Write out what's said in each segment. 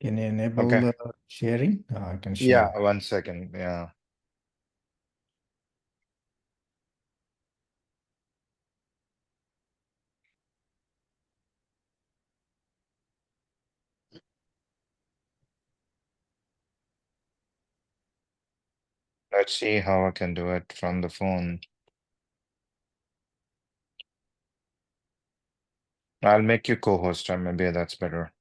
Can you enable Okay. the sharing? I can Yeah, share. 1 second. Yeah. Let's see how I can do it from the phone. I'll make you co-host, or maybe that's better.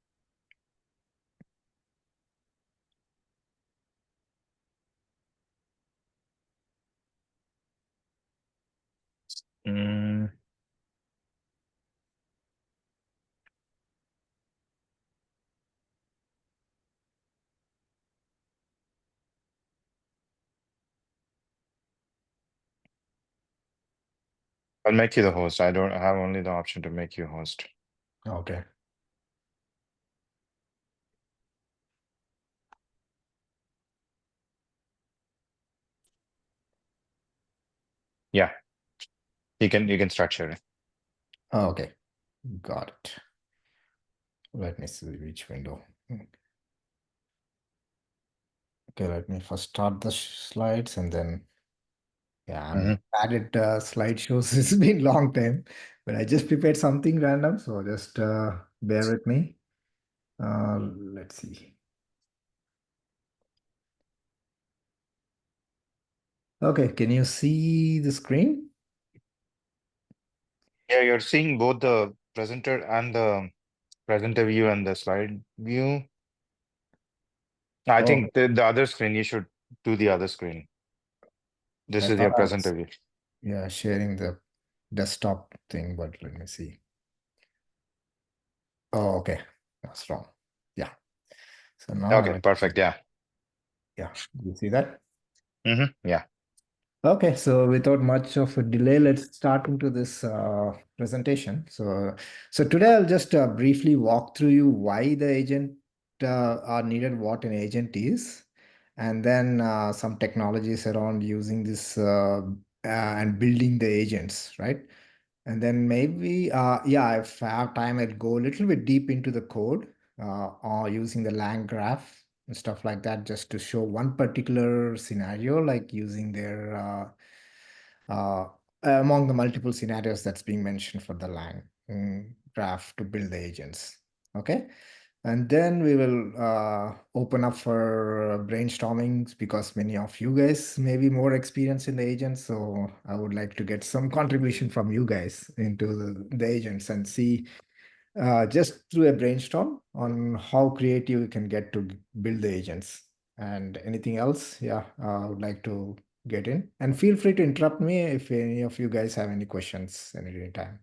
Mm, I'll make you the host. I have only the option to make you host. Okay. Yeah, you can start sharing. Okay. Got it. Let me see which window. Okay, let me first start the slides and then, yeah, I'm Hmm. bad at slideshows. It's been a long time, but I just prepared something random, so just bear with me. Let's see. Okay, can you see the screen? Yeah, you're seeing both the presenter and the presenter view and the slide view. I Oh, think the other screen, you should do the other screen. This I is thought your I was, presenter view. yeah, sharing the desktop thing, but let me see. Oh, okay. That's wrong. Yeah. So now Okay, perfect. Yeah. yeah, you see that? Yeah. Okay, so without much of a delay, let's start into this presentation. So today I'll just briefly walk through you why the agent are needed, what an agent is, and then some technologies around using this and building the agents, right? And then maybe, yeah, if I have time, I'll go a little bit deep into the code or using the LangGraph and stuff like that, just to show one particular scenario, like using their among the multiple scenarios that's being mentioned for the Lang graph to build the agents. Okay. And then we will open up for brainstormings because many of you guys may be more experienced in the agents. So I would like to get some contribution from you guys into the agents and see just through a brainstorm on how creative you can get to build the agents. And anything else, yeah, I would like to get in. And feel free to interrupt me if any of you guys have any questions at any time.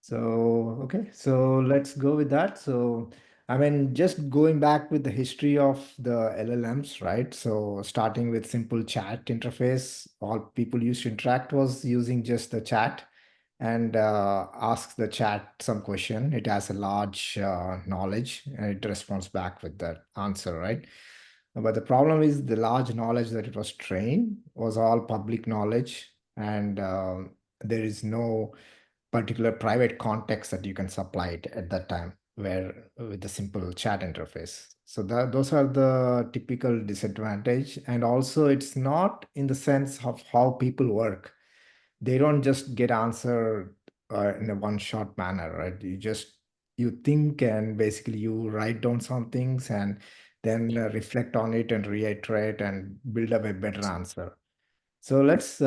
So, okay, so let's go with that. So, I mean, just going back with the history of the LLMs, right? So, starting with simple chat interface, all people used to interact was using just the chat and ask the chat some question. It has a large knowledge and it responds back with the answer, right? But the problem is the large knowledge that it was trained was all public knowledge, and there is no particular private context that you can supply it at that time where with the simple chat interface. So those are the typical disadvantage. And also it's not in the sense of how people work. They don't just get answer in a one shot manner, right? You think and basically you write down some things and then reflect on it and reiterate and build up a better answer. So these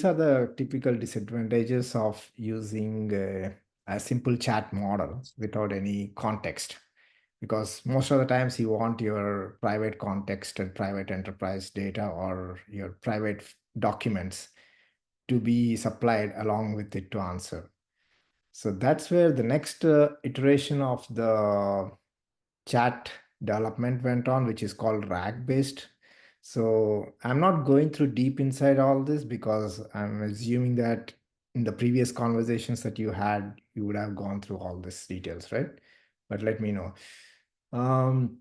are the typical disadvantages of using a simple chat model without any context. Because most of the times you want your private context and private enterprise data or your private documents to be supplied along with it to answer. So that's where the next iteration of the chat development went on, which is called RAG based. So I'm not going through deep inside all this because I'm assuming that in the previous conversations that you had, you would have gone through all these details, right? But let me know. Um,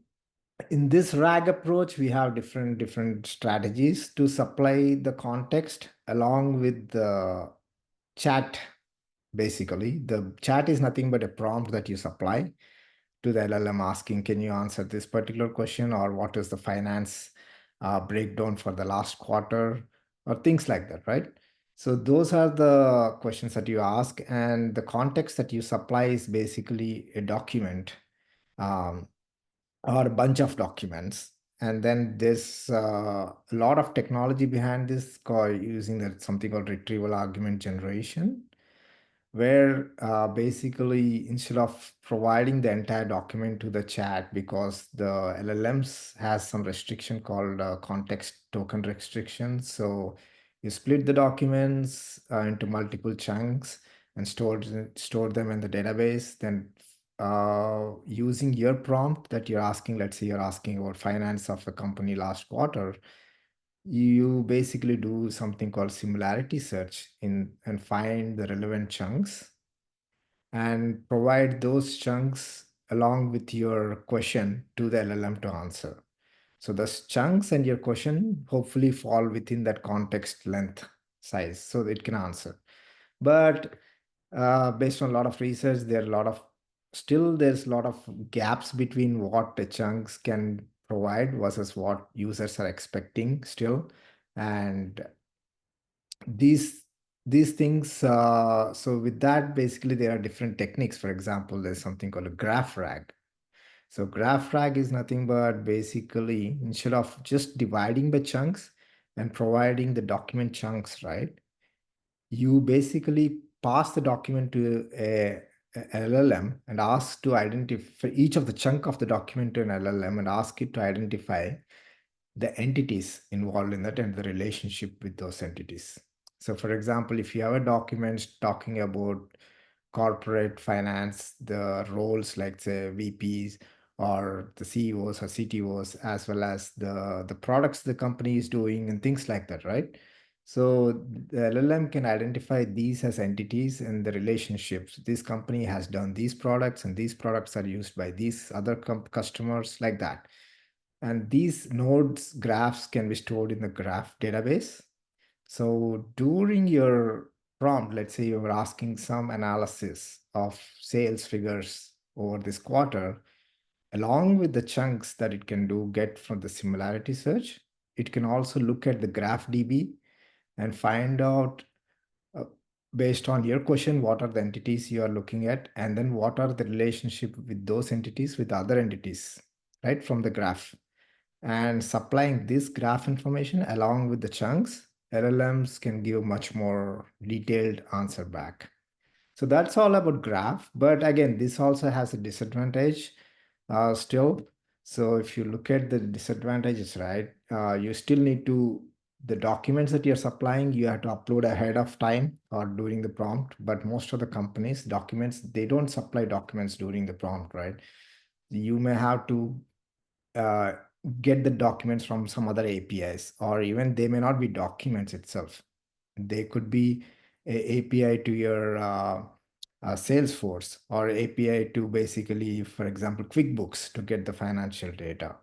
in this RAG approach, we have different strategies to supply the context along with the chat. Basically, the chat is nothing but a prompt that you supply to the LLM asking, can you answer this particular question, or what is the finance breakdown for the last quarter, or things like that, right? So those are the questions that you ask, and the context that you supply is basically a document, um, or a bunch of documents. And then there's a lot of technology behind this using something called retrieval augment generation, where basically instead of providing the entire document to the chat, because the LLMs has some restriction called context token restriction. So you split the documents into multiple chunks and store them in the database. Then using your prompt that you're asking, let's say you're asking about finance of a company last quarter, you basically do something called similarity search in and find the relevant chunks and provide those chunks along with your question to the LLM to answer. So the chunks and your question hopefully fall within that context length size so that it can answer. But based on a lot of research, there's a lot of gaps between what the chunks can provide versus what users are expecting still. And these these things, so with that, basically there are different techniques. For example, there's something called a graph rag. So graph rag is nothing but basically instead of just dividing by chunks and providing the document chunks, right, you basically pass the document to a LLM and ask to identify each of the chunk of the document to an LLM and ask it to identify the entities involved in that and the relationship with those entities. So, for example, if you have a document talking about corporate finance, the roles like, say, VPs or the CEOs or CTOs, as well as the products the company is doing and things like that, right? So the LLM can identify these as entities and the relationships. This company has done these products, and these products are used by these other customers, like that. And these nodes graphs can be stored in the graph database. So during your prompt, let's say you're asking some analysis of sales figures over this quarter, along with the chunks that it can get from the similarity search, it can also look at the graph DB and find out, uh, based on your question, what are the entities you are looking at, and then what are the relationship with those entities with other entities, right, from the graph. And supplying this graph information along with the chunks, LLMs can give much more detailed answer back. So that's all about graph. But again, this also has a disadvantage still. So if you look at the disadvantages, right, you still need to, the documents that you're supplying, you have to upload ahead of time or during the prompt. But most of the companies, documents, they don't supply documents during the prompt, right? You may have to uh, get the documents from some other APIs, or even they may not be documents itself. They could be a API to your Salesforce, or API to basically, for example, QuickBooks to get the financial data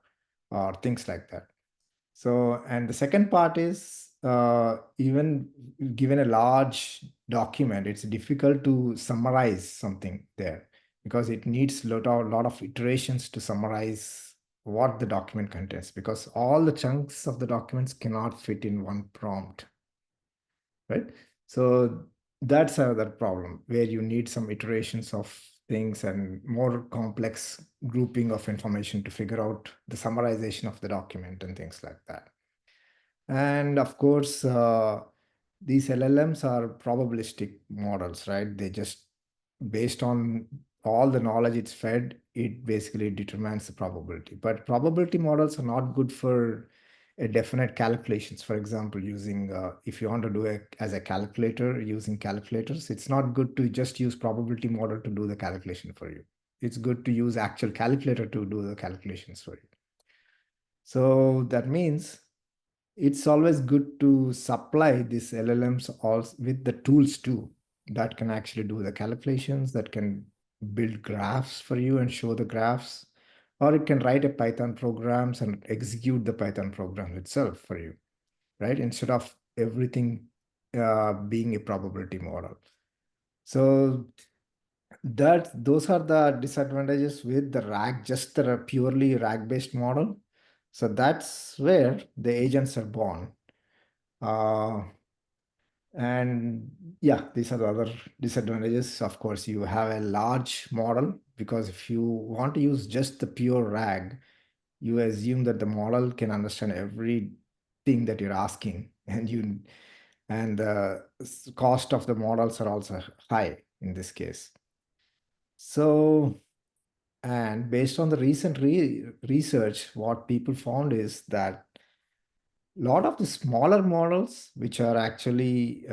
or things like that. So, and the second part is, even given a large document, it's difficult to summarize something there because it needs lot of iterations to summarize what the document contains, because all the chunks of the documents cannot fit in one prompt, right? So that's another problem where you need some iterations of things and more complex grouping of information to figure out the summarization of the document and things like that. And of course, these LLMs are probabilistic models, right? They just, based on all the knowledge it's fed, it basically determines the probability. But probability models are not good for a definite calculations. For example, using, if you want to do it as a calculator using calculators, it's not good to just use probability model to do the calculation for you. It's good to use actual calculator to do the calculations for you. So that means it's always good to supply these LLMs also with the tools too that can actually do the calculations, that can build graphs for you and show the graphs, or it can write a Python programs and execute the Python program itself for you, right? Instead of everything being a probability model. So those are the disadvantages with the RAG, just the purely RAG-based model. So that's where the agents are born. And yeah, these are the other disadvantages. Of course, you have a large model, because if you want to use just the pure RAG, you assume that the model can understand everything that you're asking, and the cost of the models are also high in this case. So, and based on the recent research, what people found is that a lot of the smaller models, which are actually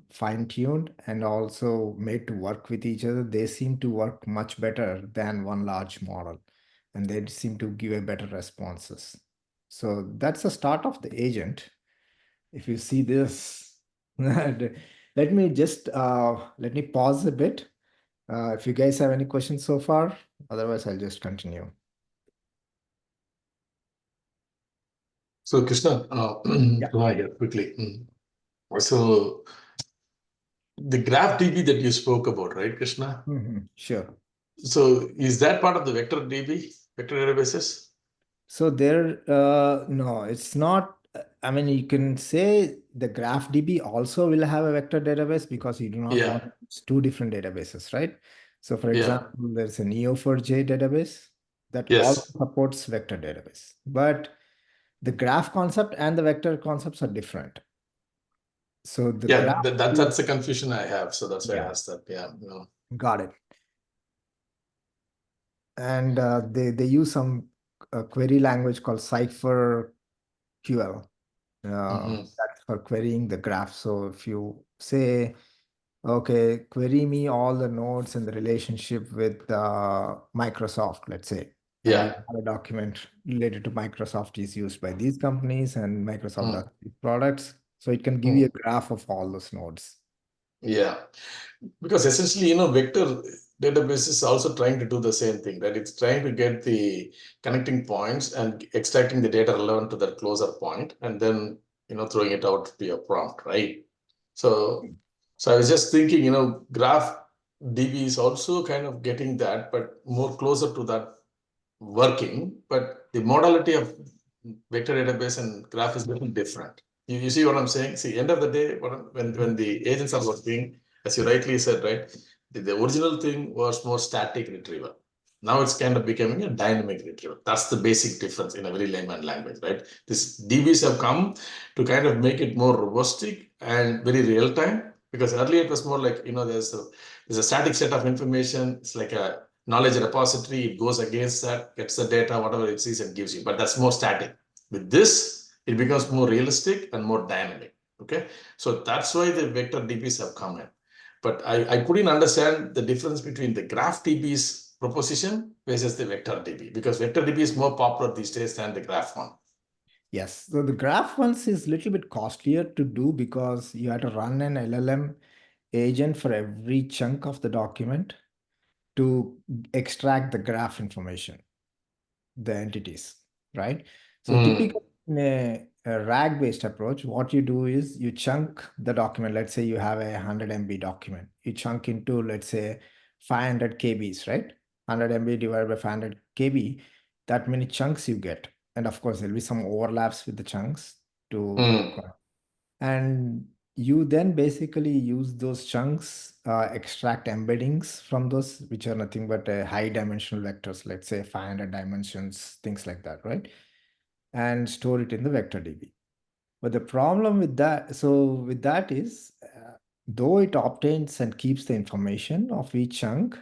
fine-tuned and also made to work with each other, they seem to work much better than one large model, and they seem to give a better responses. So that's the start of the agent. If you see this, let me pause a bit. If you guys have any questions so far, otherwise I'll just continue. So Krishna, Yeah. come on here quickly. So the graph DB that you spoke about, right, Krishna? Sure. So is that part of the vector DB, vector databases? So no, it's not. I mean, you can say the GraphDB also will have a vector database, because you do not Yeah, want two different databases, right? So for yeah, example, there's a Neo4j database that also yes. supports vector database, but the graph concept and the vector concepts are different. So the Yeah, graph, that's the confusion I have. So that's why I yeah, asked that. Yeah. got it. And they use some query language called Cypher QL. That's for querying the graph. So if you say, okay, query me all the nodes in the relationship with Microsoft, let's say, and you Yeah. have a document related to Microsoft is used by these companies and Microsoft does these products. So it can give you a graph of all those nodes. Yeah. Because essentially, vector database is also trying to do the same thing, right? It's trying to get the connecting points and extracting the data relevant to that closer point, and then, throwing it out to your prompt, right? So I was just thinking, graph DB is also kind of getting that, but more closer to that working, but the modality of vector database and graph is a little different. You see what I'm saying? See, end of the day, when the agents are working, as you rightly said, right? The original thing was more static retrieval. Now it's kind of becoming a dynamic retrieval. That's the basic difference in a very layman language, right? These DBs have come to kind of make it more robust and very real time. Because earlier it was more like, there's a static set of information. It's like a knowledge repository. It goes against that, gets the data, whatever it sees, and gives you. But that's more static. With this, it becomes more realistic and more dynamic. Okay, so that's why the vector DBs have come in. But I couldn't understand the difference between the graph DB's proposition versus the vector DB, because vector DB is more popular these days than the graph one. Yes, so the graph ones is a little bit costlier to do, because you have to run an LLM agent for every chunk of the document to extract the graph information, the entities, right? So typically in a RAG-based approach, what you do is you chunk the document. Let's say you have a 100 MB document. You chunk into, let's say, 500 KBs, right? 100 MB divided by 500 KB, that many chunks you get. And of course, there'll be some overlaps with the chunks to, and you then basically use those chunks, extract embeddings from those, which are nothing but high dimensional vectors, let's say 500 dimensions, things like that, right? And store it in the vector DB. But the problem with that, is, though it obtains and keeps the information of each chunk,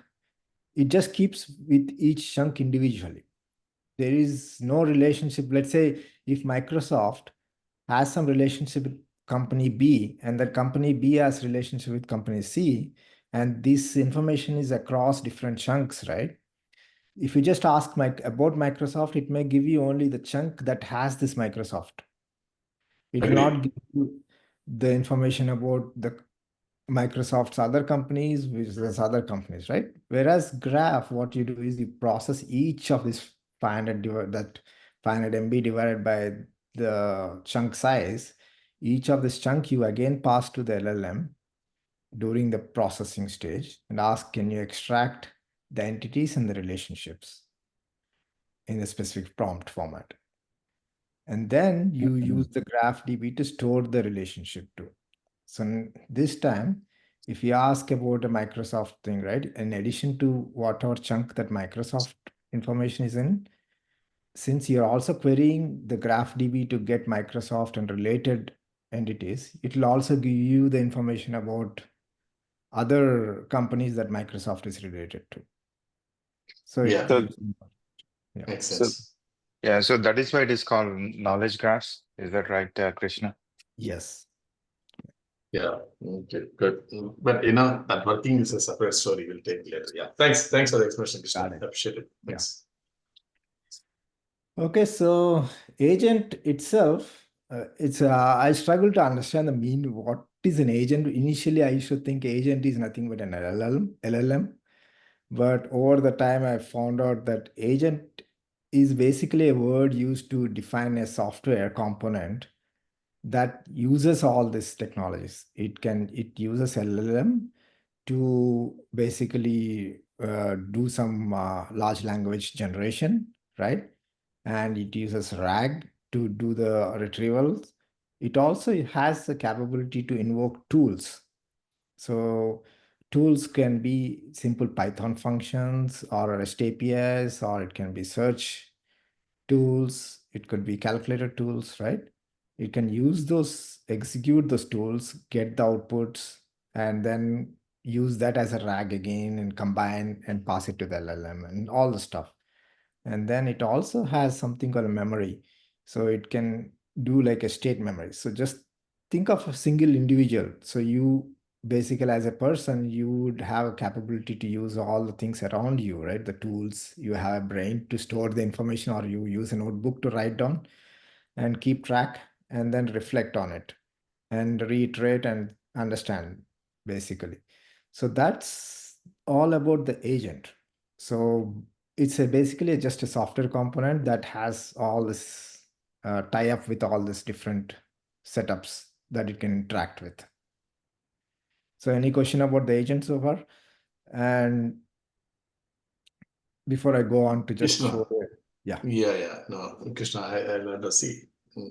it just keeps with each chunk individually. There is no relationship. Let's say if Microsoft has some relationship with company B, and that company B has relationship with company C, and this information is across different chunks, right? If you just ask about Microsoft, it may give you only the chunk that has this Microsoft. It will not give you the information about the Microsoft's other companies versus other companies, right? Whereas graph, what you do is you process each of these 500 MB divided by the chunk size. Each of this chunk you again pass to the LLM, during the processing stage and ask, can you extract the entities and the relationships in a specific prompt format? And then you use the GraphDB to store the relationship too. So this time, if you ask about a Microsoft thing, right, in addition to whatever chunk that Microsoft information is in, since you're also querying the GraphDB to get Microsoft and related entities, it will also give you the information about other companies that Microsoft is related to. So Yeah. So, yeah. Makes so sense. yeah, so that is why it is called knowledge graphs. Is that right, Krishna? Yes. Yeah. Okay, good. But that working is a separate story. We'll take later. Yeah. Thanks for the explanation, Krishna. Got it. Appreciate it. Yeah. Thanks. Okay, so agent itself, I struggle to understand the mean. What is an agent? Initially, I used to think agent is nothing but an LLM. But over the time, I found out that agent is basically a word used to define a software component that uses all these technologies. It uses LLM to basically do some large language generation, right? And it uses RAG to do the retrievals. It also has the capability to invoke tools. So tools can be simple Python functions or REST APIs, or it can be search tools. It could be calculator tools, right? It can use those, execute those tools, get the outputs, and then use that as a RAG again and combine and pass it to the LLM and all the stuff. And then it also has something called a memory. So it can do like a state memory. So just think of a single individual. So you basically, as a person, you would have a capability to use all the things around you, right? The tools, you have a brain to store the information, or you use a notebook to write down and keep track and then reflect on it and reiterate and understand, basically. So that's all about the agent. So it's basically just a software component that has all this tie up with all these different setups that it can interact with. So any question about the agent so far? And before I go on to just Krishna. show it, yeah. No, Krishna, I'll address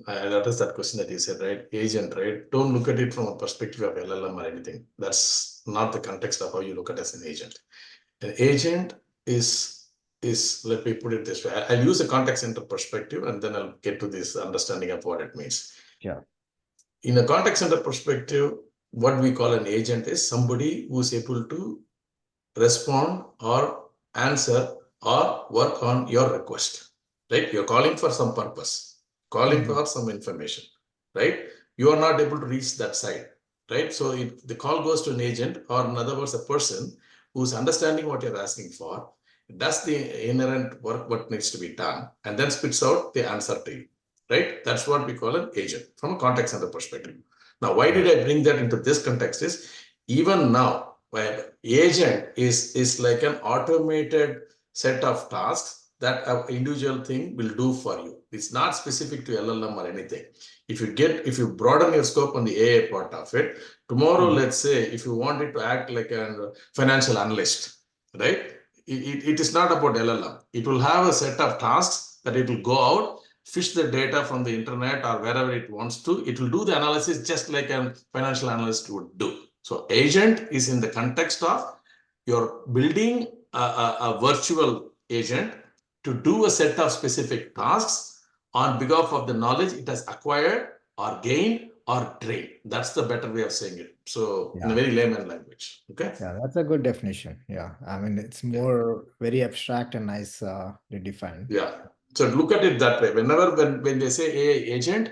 I'll address that question that you said, right? Agent, right? Don't look at it from a perspective of LLM or anything. That's not the context of how you look at it as an agent. An agent is let me put it this way. I'll use a contact center perspective, and then I'll get to this understanding of what it means. Yeah. In a contact center perspective, what we call an agent is somebody who's able to respond or answer or work on your request, right? You're calling for some purpose, calling for some information, right? You are not able to reach that side, right? So the call goes to an agent, or in other words, a person who's understanding what you're asking for, does the inherent work, what needs to be done, and then spits out the answer to you, right? That's what we call an agent from a contact center perspective. Now, why did I bring that into this context is, even now, where agent is like an automated set of tasks that an individual thing will do for you. It's not specific to LLM or anything. If you broaden your scope on the AI part of it, tomorrow, let's say, if you wanted to act like a financial analyst, right? It is not about LLM. It will have a set of tasks that it will go out, fish the data from the internet or wherever it wants to. It will do the analysis just like a financial analyst would do. So agent is in the context of you're building a virtual agent to do a set of specific tasks on behalf of the knowledge it has acquired or gained or trained. That's the better way of saying it. So in a very layman language. Okay. Yeah, that's a good definition. Yeah. I mean, it's more very abstract and nice defined. Yeah. So look at it that way. When they say AI agent,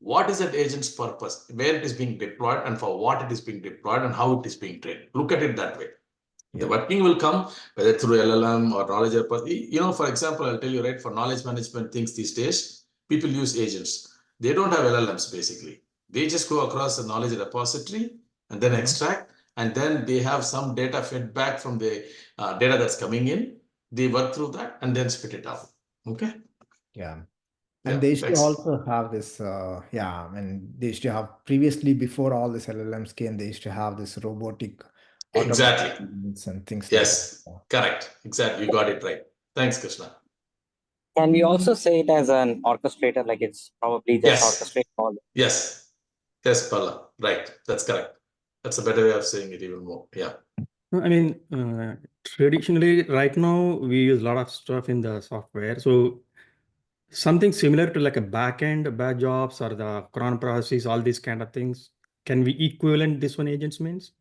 what is that agent's purpose? Where it is being deployed and for what it is being deployed and how it is being trained. Look at it that way. The working will come whether through LLM or knowledge. For example, I'll tell you, right, for knowledge management things these days, people use agents. They don't have LLMs basically. They just go across the knowledge repository and then extract, and then they have some data feedback from the data that's coming in. They work through that and then spit it out. Okay. Yeah. And Yeah, they used to thanks. also have this, I mean, they used to have previously, before all this LLMs came, they used to have this robotic Exactly. automations and things like Yes, that. correct. Exactly. You got it right. Thanks, Krishna. Can we also say it as an orchestrator, like it's probably just Yes. orchestrate all? Yes. Yes, Palla. Right. That's correct. That's a better way of saying it even more. Yeah. No, I mean, traditionally, right now, we use a lot of stuff in the software. So something similar to like a backend, batch jobs or the cron processes, all these kind of things. Can we equivalent this one agents means?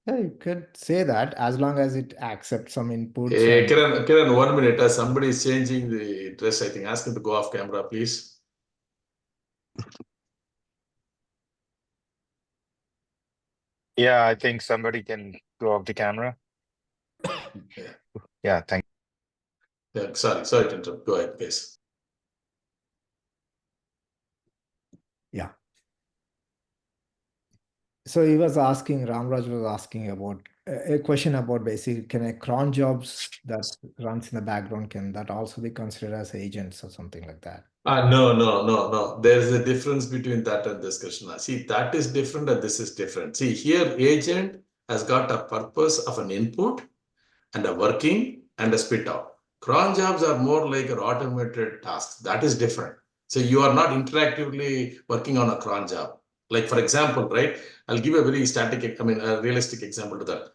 Yeah, you could say that as long as it accepts some inputs. Hey, and- Kiran, 1 minute. Somebody is changing the dress, I think. Ask him to go off camera, please. Yeah, I think somebody can go off the camera. Yeah. Yeah, thank Yeah, sorry to interrupt. Go ahead, please. Yeah. So he was asking, Ramraj was asking about a question about basically, can a cron jobs that runs in the background, can that also be considered as agents or something like that? No. There's a difference between that and this, Krishna. See, that is different and this is different. See, here agent has got a purpose of an input and a working and a spit out. Cron jobs are more like an automated tasks. That is different. So you are not interactively working on a cron job. Like for example, right? I'll give a very a realistic example to that.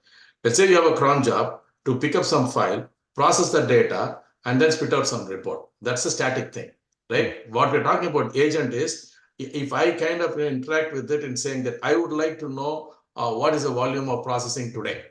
Let's say you have a cron job to pick up some file, process the data, and then spit out some report. That's a static thing, right? What we're talking about agent is, if I kind of interact with it and saying that I would like to know what is the volume of processing today,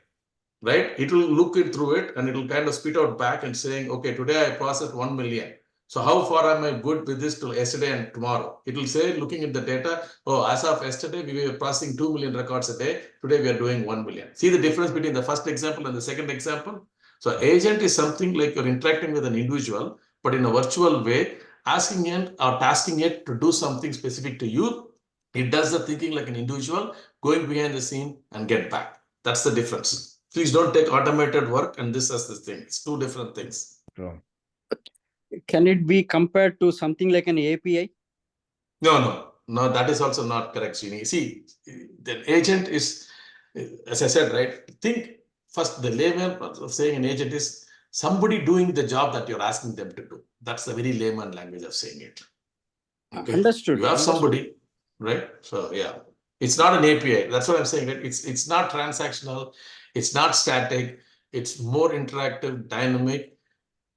right? It will look it through it and it will kind of spit out back and saying, okay, today I processed 1 million. So how far am I good with this till yesterday and tomorrow? It will say, looking at the data, oh, as of yesterday, we were processing 2 million records a day. Today we are doing 1 million. See the difference between the first example and the second example? So agent is something like you're interacting with an individual, but in a virtual way, asking it or tasking it to do something specific to you. It does the thinking like an individual, going behind the scene and get back. That's the difference. Please don't take automated work and this as this thing. It's two different things. True. Can it be compared to something like an API? No, that is also not correct, Srini. See, the agent is, as I said, right? Think first, the layman of saying an agent is somebody doing the job that you're asking them to do. That's the very layman language of saying it. Okay. Understood. You have somebody, right? So yeah, it's not an API. That's what I'm saying. Right? It's not transactional. It's not static. It's more interactive, dynamic.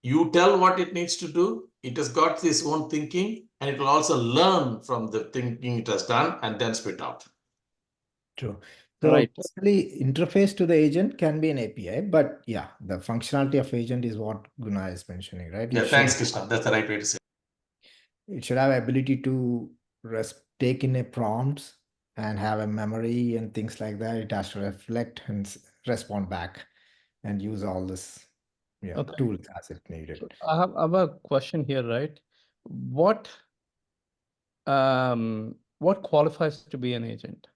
You tell what it needs to do. It has got its own thinking, and it will also learn from the thinking it has done and then spit out. True. So Right. basically, interface to the agent can be an API, but yeah, the functionality of agent is what Guna is mentioning, right? Yeah, It thanks, should, Krishna. That's the right way to say it should have ability to take in a prompts and have a memory and things like that. It has to reflect and respond back and use all this Okay. tools as it needed. So I have a question here, right? What qualifies to be an agent?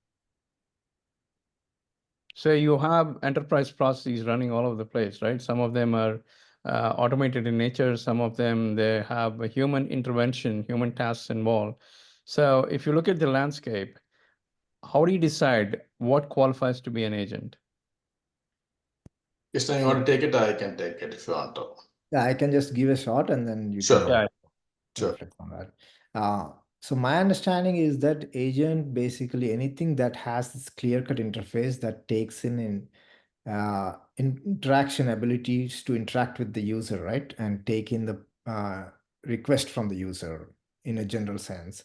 So you have enterprise processes running all over the place, right? Some of them are automated in nature. Some of them, they have a human intervention, human tasks involved. So if you look at the landscape, how do you decide what qualifies to be an agent? Krishna, you want to take it? I can take it if you want to. Yeah, I can just give a shot and then you Sure. can Yeah. Sure. reflect on that. So my understanding is that agent, basically anything that has this clear-cut interface that takes in interaction abilities to interact with the user, right? And take in the request from the user in a general sense,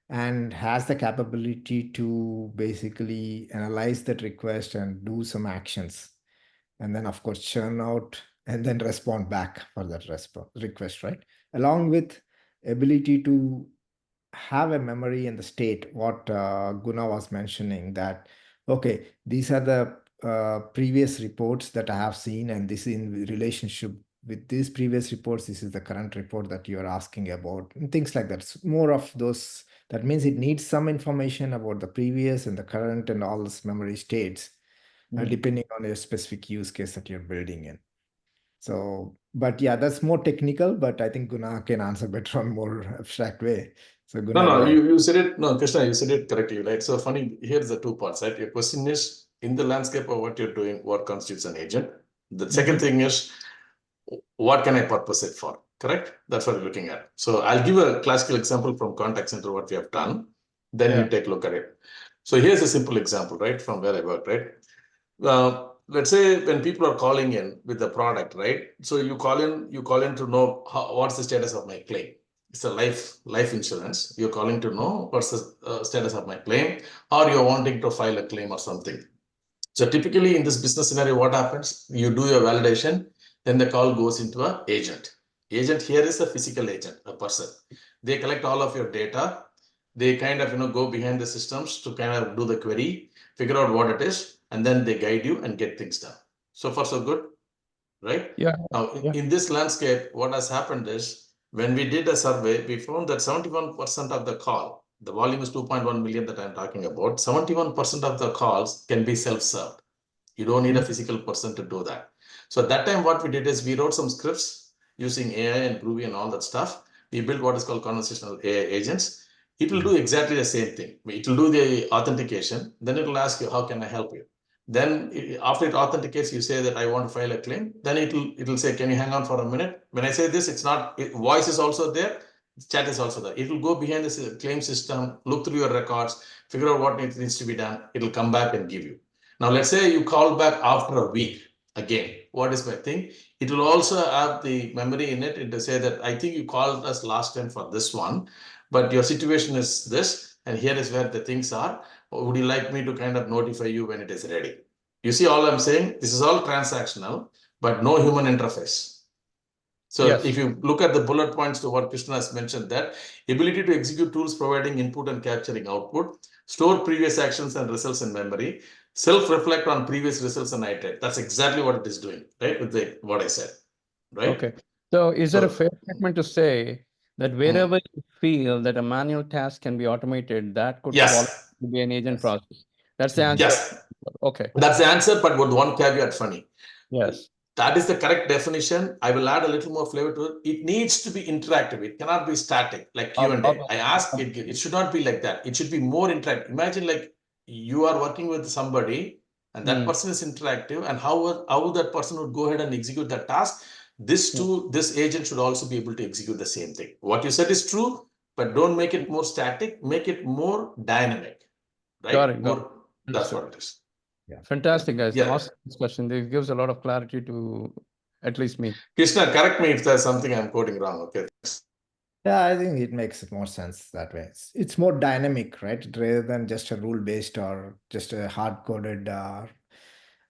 and has the capability to basically analyze that request and do some actions. And then of course churn out and then respond back for that request, right? Along with ability to have a memory in the state, what Guna was mentioning, that, okay, these are the previous reports that I have seen, and this is in relationship with these previous reports, this is the current report that you are asking about, and things like that. It's more of those, that means it needs some information about the previous and the current and all this memory states, depending on your specific use case that you're building in. So, but yeah, that's more technical, but I think Guna can answer better on more abstract way. So Guna, No, go ahead. you said it. No, Krishna, you said it correctly, right? So funny, here's the two parts, right? Your question is in the landscape of what you're doing, what constitutes an agent. The second thing is, what can I purpose it for? Correct? That's what we're looking at. So I'll give a classical example from contact center, what we have done. Then Yeah. you take a look at it. So here's a simple example, right? From where I work, right? Let's say when people are calling in with the product, right? So you call in to know what's the status of my claim. It's a life insurance. You're calling to know what's the status of my claim, or you're wanting to file a claim or something. So typically in this business scenario, what happens? You do your validation, then the call goes into an agent. Agent here is a physical agent, a person. They collect all of your data. They kind of go behind the systems to kind of do the query, figure out what it is, and then they guide you and get things done. So far, so good, right? Yeah. Now, in this landscape, what has happened is when we did a survey, we found that 71% of the call, the volume is 2.1 million that I'm talking about, 71% of the calls can be self-served. You don't need a physical person to do that. So at that time, what we did is we wrote some scripts using AI and Groovy and all that stuff. We built what is called conversational AI agents. It will do exactly the same thing. It will do the authentication. Then it will ask you, how can I help you? Then after it authenticates, you say that I want to file a claim. Then it will say, can you hang on for a minute? When I say this, it's not, voice is also there. Chat is also there. It will go behind the claim system, look through your records, figure out what needs to be done. It will come back and give you. Now, let's say you call back after a week. Again, what is my thing? It will also have the memory in it to say that I think you called us last time for this one, but your situation is this, and here is where the things are. Would you like me to kind of notify you when it is ready? You see all I'm saying? This is all transactional, but no human interface. So Yes. if you look at the bullet points to what Krishna has mentioned, that ability to execute tools providing input and capturing output, store previous actions and results in memory, self-reflect on previous results and iterate. That's exactly what it is doing, right? With what I said, right? Okay. So is there a So- fair statement to say that wherever you feel that a manual task can be automated, that could Yes. qualify to be an agent Yes. process? That's the answer. Yes, Okay. that's the answer, but with one caveat, funny. Yes. That is the correct definition. I will add a little more flavor to it. It needs to be interactive. It cannot be static, like Q&A. I ask it should not be like that. It should be more interactive. Imagine like you are working with somebody and that person is interactive, and how that person would go ahead and execute that task. This agent should also be able to execute the same thing. What you said is true, but don't make it more static, make it more dynamic, right? Got it. That's what it is. Yeah. Fantastic, guys. Yeah. Awesome discussion. This gives a lot of clarity to at least me. Krishna, correct me if there's something I'm quoting wrong. Okay. Yeah, I think it makes more sense that way. It's more dynamic, right? Rather than just a rule-based or just a hard-coded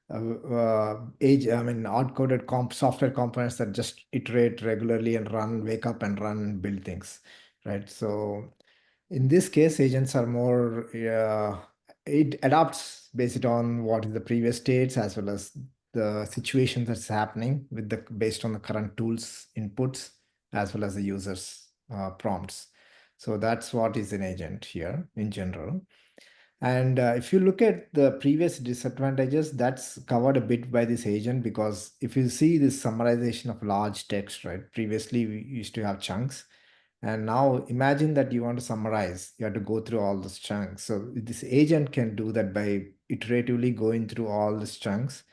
hard-coded software components that just iterate regularly and run, wake up and run, build things, right? So in this case, agents are more, it adapts based on what is the previous states as well as the situation that's happening based on the current tools inputs as well as the users prompts. So that's what is an agent here in general. And if you look at the previous disadvantages, that's covered a bit by this agent, because if you see this summarization of large text, right? Previously, we used to have chunks. And now imagine that you want to summarize, you have to go through all those chunks. So this agent can do that by iteratively going through all these chunks,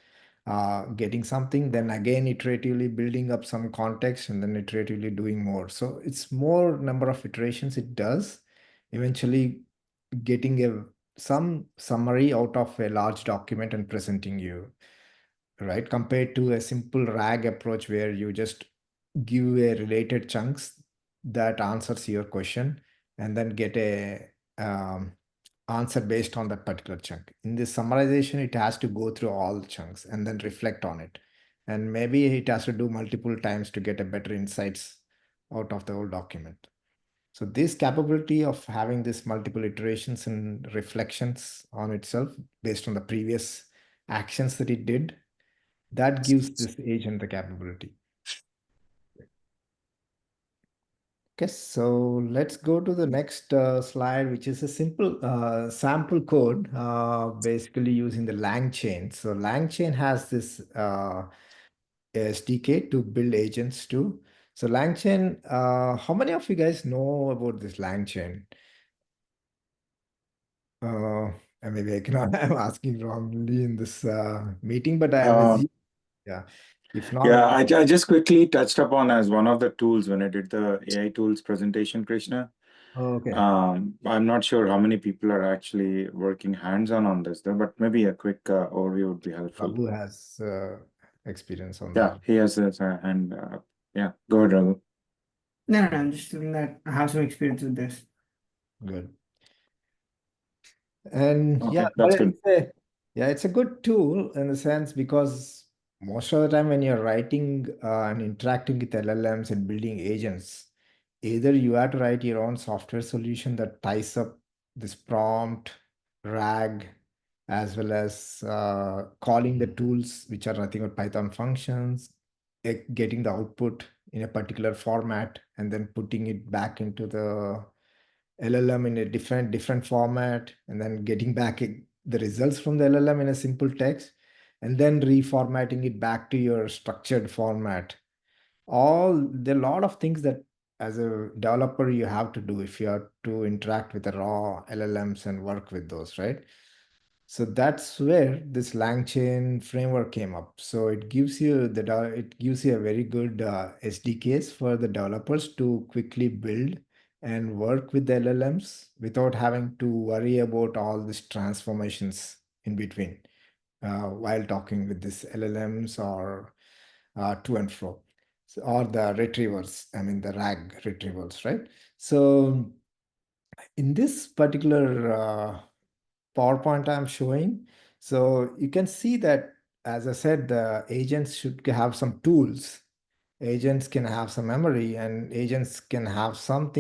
getting something, then again iteratively building up some context and then iteratively doing more. So it's more number of iterations it does, eventually getting some summary out of a large document and presenting you, right? Compared to a simple RAG approach where you just give a related chunks that answers your question and then get a answer based on that particular chunk. In this summarization, it has to go through all the chunks and then reflect on it. And maybe it has to do multiple times to get a better insights out of the whole document. So this capability of having this multiple iterations and reflections on itself based on the previous actions that it did, that gives this agent the capability. Okay, so let's go to the next slide, which is a simple sample code, basically using the LangChain. So LangChain has this SDK to build agents too. So LangChain, how many of you guys know about this LangChain? And maybe I cannot, I'm asking wrongly in this meeting, but I am assuming, yeah. If not, Yeah, I just quickly touched upon as one of the tools when I did the AI tools presentation, Krishna. okay. I'm not sure how many people are actually working hands-on this, though, but maybe a quick overview would be helpful. Raghu has experience on Yeah, that. he has this, and yeah, go ahead, Raghu. No, I'm just doing that. I have some experience with this. Good. And Okay, yeah, that's but good. it's a good tool in the sense because most of the time when you're writing and interacting with LLMs and building agents, either you have to write your own software solution that ties up this prompt, RAG, as well as calling the tools which are nothing but Python functions, getting the output in a particular format, and then putting it back into the LLM in a different format, and then getting back the results from the LLM in a simple text, and then reformatting it back to your structured format. There are a lot of things that as a developer you have to do if you have to interact with the raw LLMs and work with those, right? So that's where this LangChain framework came up. So it gives you a very good SDKs for the developers to quickly build and work with the LLMs without having to worry about all these transformations in between while talking with these LLMs or to and fro, or the retrievers, I mean the RAG retrievals, right? So in this particular PowerPoint I'm showing, so you can see that, as I said, the agents should have some tools. Agents can have some memory, and agents can have some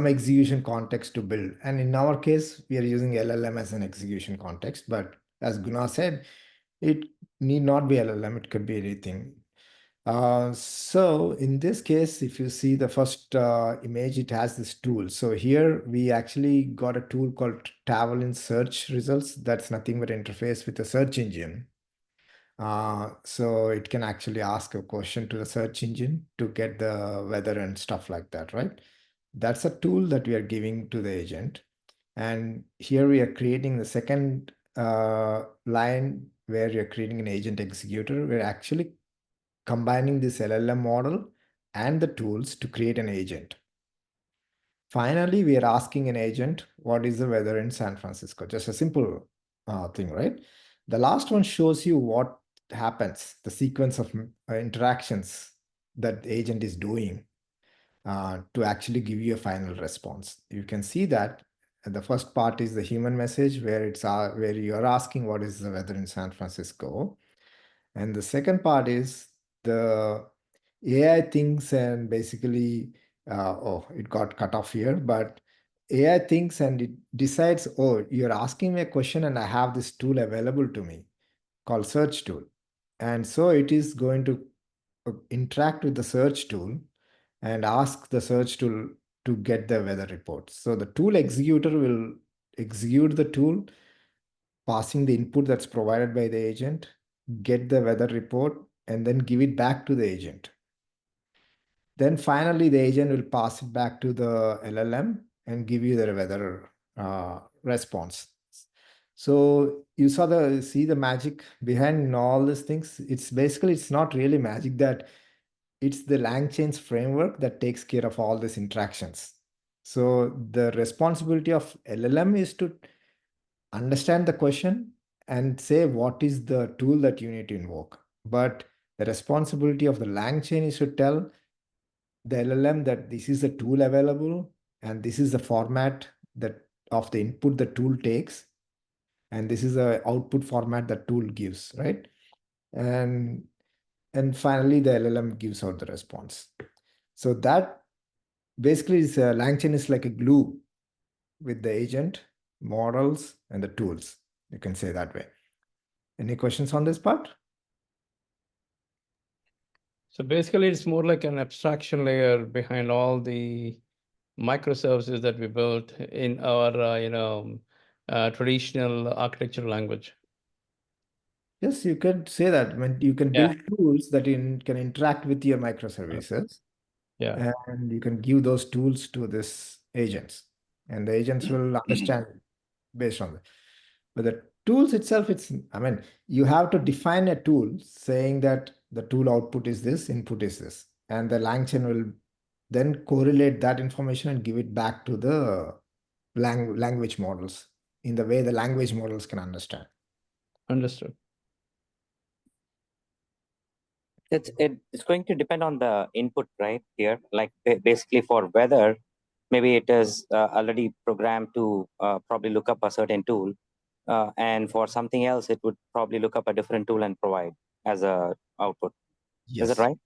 execution context to build. And in our case, we are using LLM as an execution context, but as Guna said, it need not be LLM, it could be anything. So in this case, if you see the first image, it has this tool. So here we actually got a tool called Tavolin Search Results. That's nothing but interface with a search engine. So it can actually ask a question to the search engine to get the weather and stuff like that, right? That's a tool that we are giving to the agent. And here we are creating the second line where you're creating an agent executor. We're actually combining this LLM model and the tools to create an agent. Finally, we are asking an agent, what is the weather in San Francisco? Just a simple thing, right? The last one shows you what happens, the sequence of interactions that the agent is doing to actually give you a final response. You can see that the first part is the human message where where you're asking what is the weather in San Francisco. And the second part is the AI thinks and basically, it got cut off here, but AI thinks and it decides, oh, you're asking me a question and I have this tool available to me called search tool. And so it is going to interact with the search tool and ask the search tool to get the weather report. So the tool executor will execute the tool, passing the input that's provided by the agent, get the weather report, and then give it back to the agent. Then finally, the agent will pass it back to the LLM and give you the weather response. So you see the magic behind all these things. It's not really magic, that it's the LangChain's framework that takes care of all these interactions. So the responsibility of LLM is to understand the question and say what is the tool that you need to invoke. But the responsibility of the LangChain is to tell the LLM that this is the tool available and this is the format that of the input the tool takes, and this is the output format that tool gives, right? And finally the LLM gives out the response. So that basically is LangChain is like a glue with the agent, models, and the tools. You can say that way. Any questions on this part? So basically, it's more like an abstraction layer behind all the microservices that we built in our, traditional architecture language. Yes, you could say that. When you can Yeah. build tools that can interact with your microservices, Yeah. and you can give those tools to this agents, and the agents will understand based on that. But the tools itself, I mean, you have to define a tool saying that the tool output is this, input is this, and the LangChain will then correlate that information and give it back to the language models in the way the language models can understand. Understood. It's going to depend on the input, right? Here, like basically for weather, maybe it is already programmed to probably look up a certain tool, and for something else, it would probably look up a different tool and provide as a output. Is it Yes. right?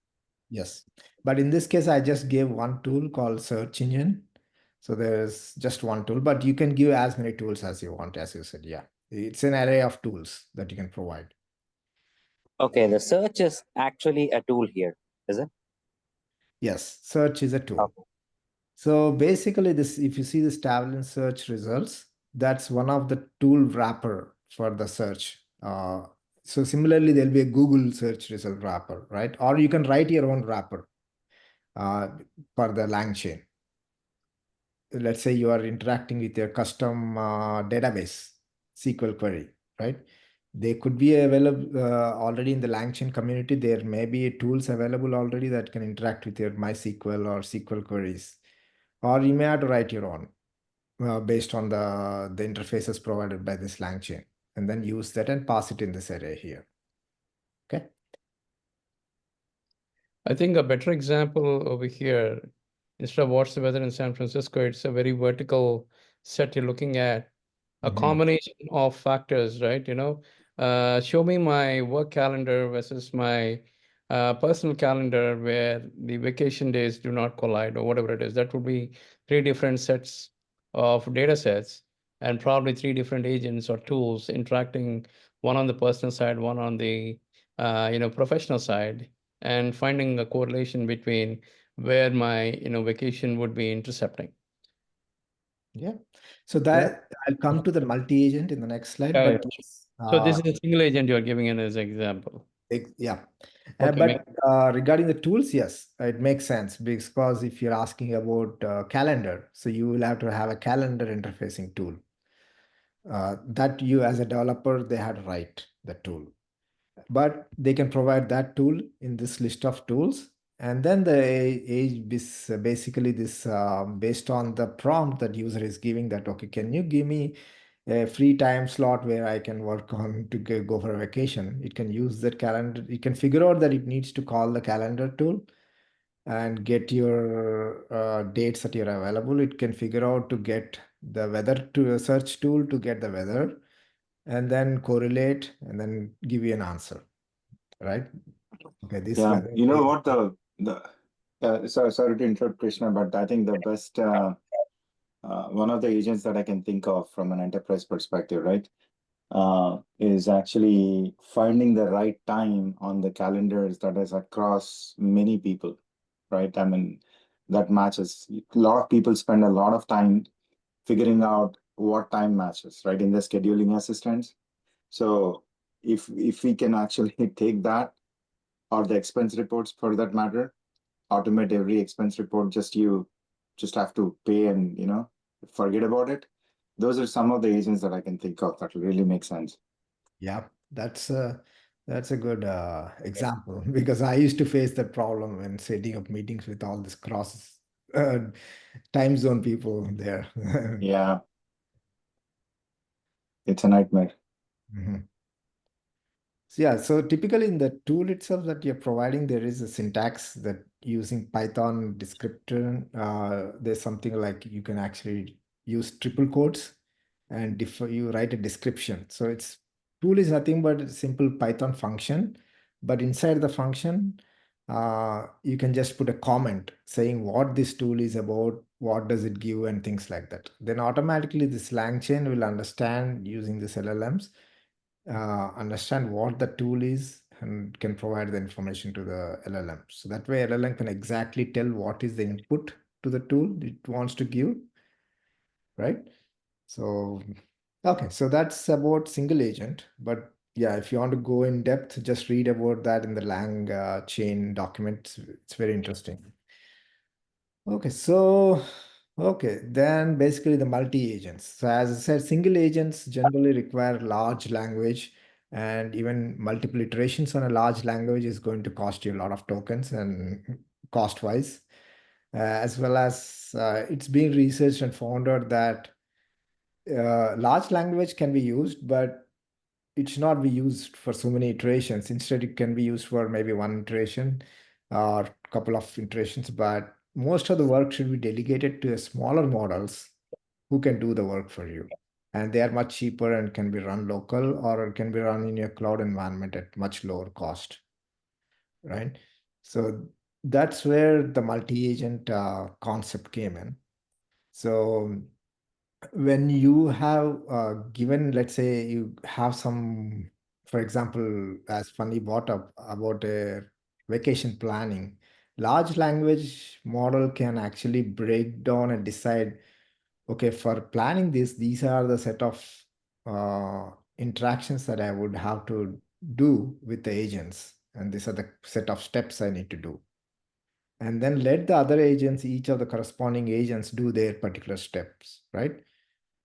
Yes. But in this case, I just gave one tool called search engine. So there's just one tool, but you can give as many tools as you want, as you said. Yeah. It's an array of tools that you can provide. Okay, the search is actually a tool here, is it? Yes, search is a tool. Okay. So basically this, if you see this Tablin search results, that's one of the tool wrapper for the search. So similarly, there'll be a Google search result wrapper, right? Or you can write your own wrapper for the LangChain. Let's say you are interacting with your custom database SQL query, right? They could be available already in the LangChain community. There may be tools available already that can interact with your MySQL or SQL queries, or you may have to write your own based on the interfaces provided by this LangChain, and then use that and pass it in this array here. Okay. I think a better example over here, instead of what's the weather in San Francisco, it's a very vertical set you're looking at. A combination of factors, right? Show me my work calendar versus my personal calendar where the vacation days do not collide or whatever it is. That would be 3 different sets of data sets and probably 3 different agents or tools interacting, one on the personal side, one on the professional side, and finding a correlation between where my vacation would be intercepting. Yeah. So that I'll come to the multi-agent in the next slide, Yeah, but so this is a single agent you're giving it as an example. yeah. Okay, But regarding the tools, yes, it makes sense because if you're asking about calendar, so you will have to have a calendar interfacing tool that you as a developer, they had to write the tool. But they can provide that tool in this list of tools. And then the age is basically this based on the prompt that user is giving that, okay, can you give me a free time slot where I can work on to go for a vacation? It can use that calendar. It can figure out that it needs to call the calendar tool and get your dates that are available. It can figure out to get the weather to a search tool to get the weather and then correlate and then give you an answer, right? Okay, this Yeah, weather you know is- what sorry to interrupt, Krishna, but I think the best one of the agents that I can think of from an enterprise perspective, right, is actually finding the right time on the calendars that is across many people, right? I mean, that matches. A lot of people spend a lot of time figuring out what time matches, right, in the scheduling assistants. So if we can actually take that, or the expense reports for that matter, automate every expense report, you just have to pay and forget about it. Those are some of the agents that I can think of that will really make sense. Yeah, that's a good example because I used to face that problem when setting up meetings with all this cross uh, time zone people there. Yeah, it's a nightmare. Mhm. So yeah, so typically in the tool itself that you're providing, there is a syntax that using Python descriptor. There's something like you can actually use triple quotes and you write a description. So it's tool is nothing but a simple Python function, but inside the function, you can just put a comment saying what this tool is about, what does it give, and things like that. Then automatically this LangChain will understand using this LLMs understand what the tool is and can provide the information to the LLM. So that way LLM can exactly tell what is the input to the tool it wants to give, right? So, okay, so that's about single agent, but yeah, if you want to go in depth, just read about that in the Lang chain document. It's very interesting. Okay, so then basically the multi-agents. So as I said, single agents generally require large language, and even multiple iterations on a large language is going to cost you a lot of tokens and cost-wise, as well as it's being researched and found out that large language can be used, but it should not be used for so many iterations. Instead, it can be used for maybe one iteration or couple of iterations, but most of the work should be delegated to smaller models who can do the work for you. And they are much cheaper and can be run local or can be run in your cloud environment at much lower cost, right? So that's where the multi-agent concept came in. So when you have given, let's say you have some, for example, as Funny brought up about a vacation planning, large language model can actually break down and decide, okay, for planning this, these are the set of interactions that I would have to do with the agents, and these are the set of steps I need to do. And then let the other agents, each of the corresponding agents, do their particular steps, right?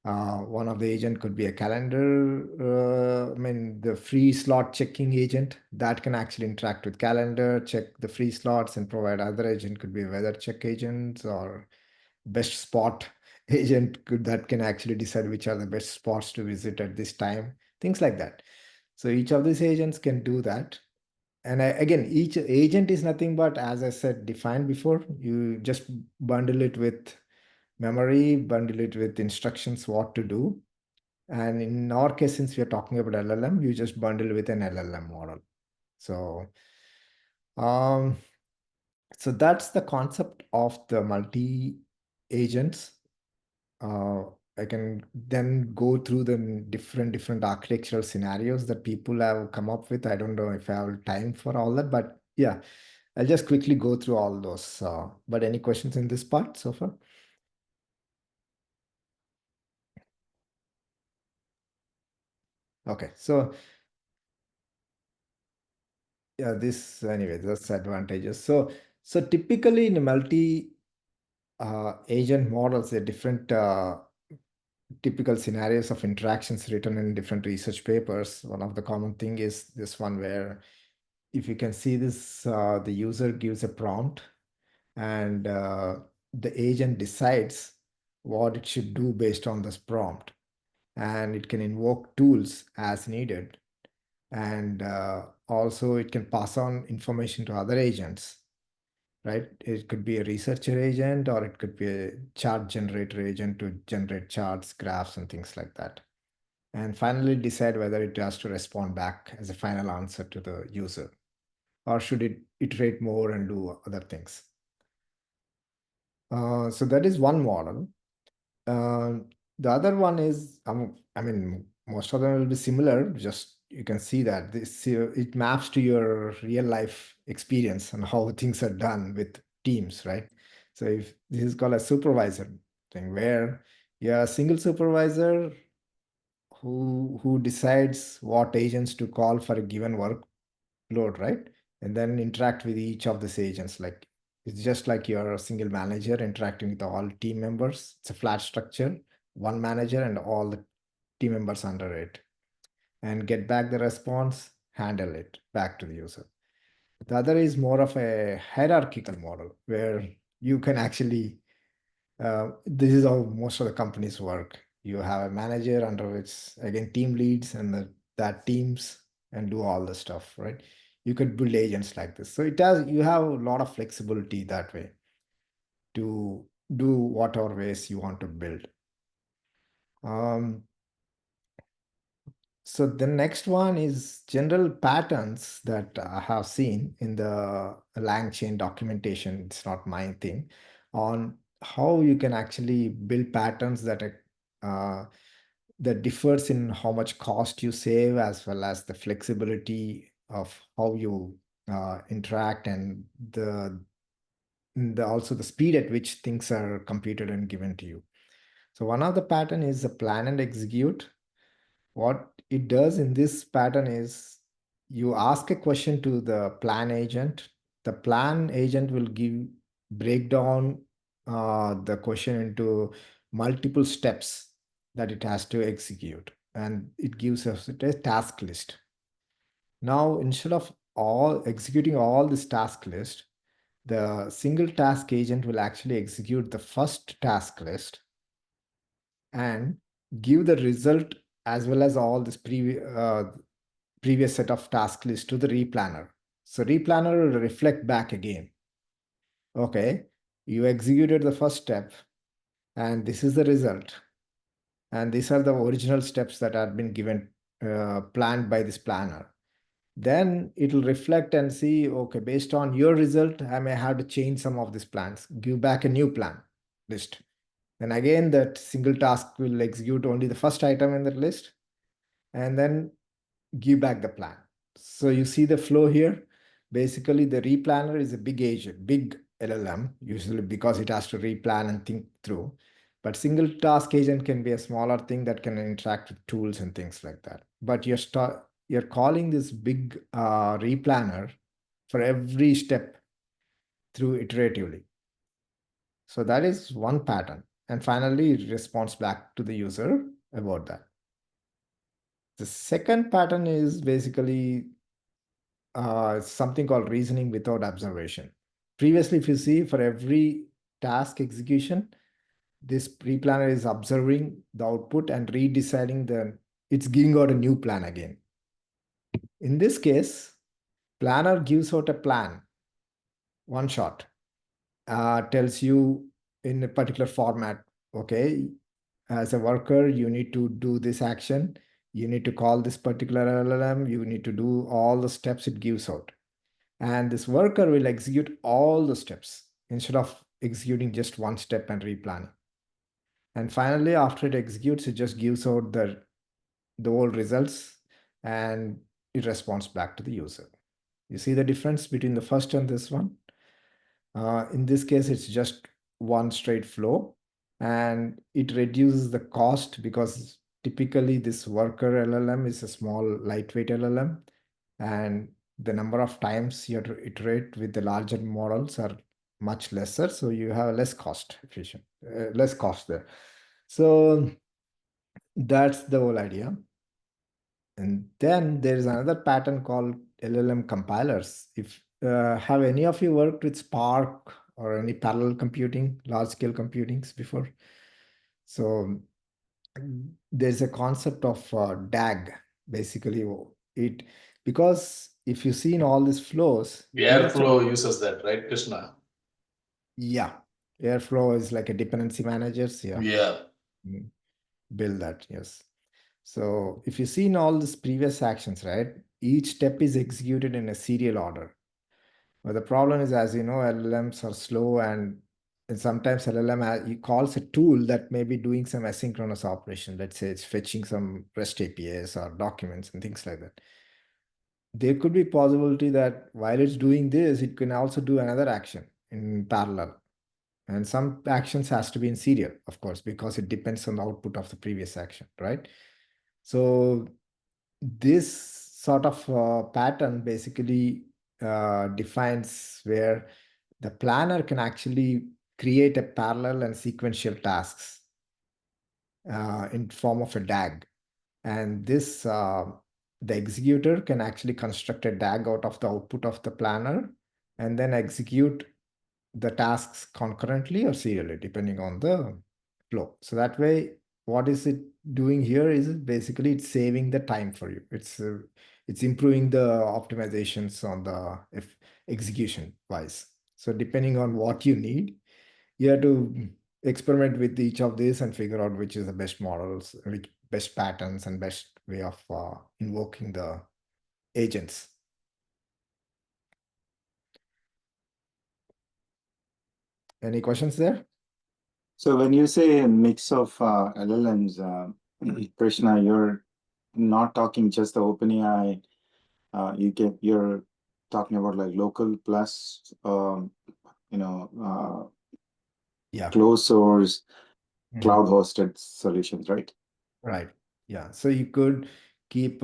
One of the agent could be a calendar, the free slot checking agent that can actually interact with calendar, check the free slots and provide. Other agent could be weather check agents or best spot agent that can actually decide which are the best spots to visit at this time, things like that. So each of these agents can do that. And again, each agent is nothing but, as I said, defined before, you just bundle it with memory, bundle it with instructions what to do. And in our case, since we are talking about LLM, you just bundle with an LLM model. So, so that's the concept of the multi-agents. I can then go through the different architectural scenarios that people have come up with. I don't know if I have time for all that, but yeah, I'll just quickly go through all those. But any questions in this part so far? Okay, so yeah, this anyway, that's advantages. So typically in a multi agent models, there are different typical scenarios of interactions written in different research papers. One of the common thing is this one where, if you can see this, the user gives a prompt and the agent decides what it should do based on this prompt, and it can invoke tools as needed. And also it can pass on information to other agents, right? It could be a researcher agent or it could be a chart generator agent to generate charts, graphs, and things like that. And finally decide whether it has to respond back as a final answer to the user, or should it iterate more and do other things. So that is one model. The other one is, most of them will be similar, just you can see that this it maps to your real life experience and how things are done with teams, right? So if this is called a supervisor thing, where you're a single supervisor who decides what agents to call for a given workload, right? And then interact with each of these agents. Like it's just like you're a single manager interacting with all team members. It's a flat structure, one manager and all the team members under it, and get back the response, handle it back to the user. The other is more of a hierarchical model where you can actually, this is how most of the companies work. You have a manager under which, again, team leads and that teams and do all the stuff, right? You could build agents like this. So you have a lot of flexibility that way to do whatever ways you want to build. So the next one is general patterns that I have seen in the LangChain documentation. It's not my thing, on how you can actually build patterns that that differs in how much cost you save, as well as the flexibility of how you interact, and also the speed at which things are computed and given to you. So one of the pattern is the plan and execute. What it does in this pattern is you ask a question to the plan agent. The plan agent will break down the question into multiple steps that it has to execute, and it gives us a task list. Now, instead of executing all this task list, the single task agent will actually execute the first task list and give the result as well as all this previous set of task list to the replanner. So replanner will reflect back again. Okay, you executed the first step and this is the result. And these are the original steps that have been given, planned by this planner. Then it will reflect and see, okay, based on your result, I may have to change some of these plans, give back a new plan list. Then again, that single task will execute only the first item in the list and then give back the plan. So you see the flow here. Basically, the replanner is a big agent, big LLM, usually because it has to replan and think through. But single task agent can be a smaller thing that can interact with tools and things like that. But you're calling this big replanner for every step through iteratively. So that is one pattern. And finally, it responds back to the user about that. The second pattern is basically something called reasoning without observation. Previously, if you see, for every task execution, this replanner is observing the output and redeciding it's giving out a new plan again. In this case, planner gives out a plan, one shot, tells you in a particular format, okay, as a worker, you need to do this action, you need to call this particular LLM, you need to do all the steps it gives out. And this worker will execute all the steps instead of executing just one step and replanning. And finally, after it executes, it just gives out the old results and it responds back to the user. You see the difference between the first and this one? In this case, it's just one straight flow and it reduces the cost because typically this worker LLM is a small lightweight LLM and the number of times you have to iterate with the larger models are much lesser. So you have less cost there. So that's the whole idea. And then there's another pattern called LLM compilers. If have any of you worked with Spark or any parallel computing, large scale computings before? So there's a concept of DAG, basically because if you see in all these flows, Airflow uses that, right, Krishna? Yeah, Airflow is like a dependency manager. Yeah. Build that, yes. So if you see in all these previous actions, right, each step is executed in a serial order. But the problem is, as you know, LLMs are slow and sometimes LLM calls a tool that may be doing some asynchronous operation. Let's say it's fetching some REST APIs or documents and things like that. There could be possibility that while it's doing this, it can also do another action in parallel. And some actions has to be in serial, of course, because it depends on the output of the previous action, right? So this sort of pattern basically defines where the planner can actually create a parallel and sequential tasks in form of a DAG. And this, the executor can actually construct a DAG out of the output of the planner and then execute the tasks concurrently or serially, depending on the flow. So that way, what is it doing here is basically it's saving the time for you. It's improving the optimizations on the execution wise. So depending on what you need, you have to experiment with each of these and figure out which is the best models, which best patterns and best way of invoking the agents. Any questions there? So when you say a mix of LLMs, Krishna, you're not talking just the OpenAI. You're talking about like local plus, Yeah, closed source, cloud hosted solutions, right? right. Yeah. So you could keep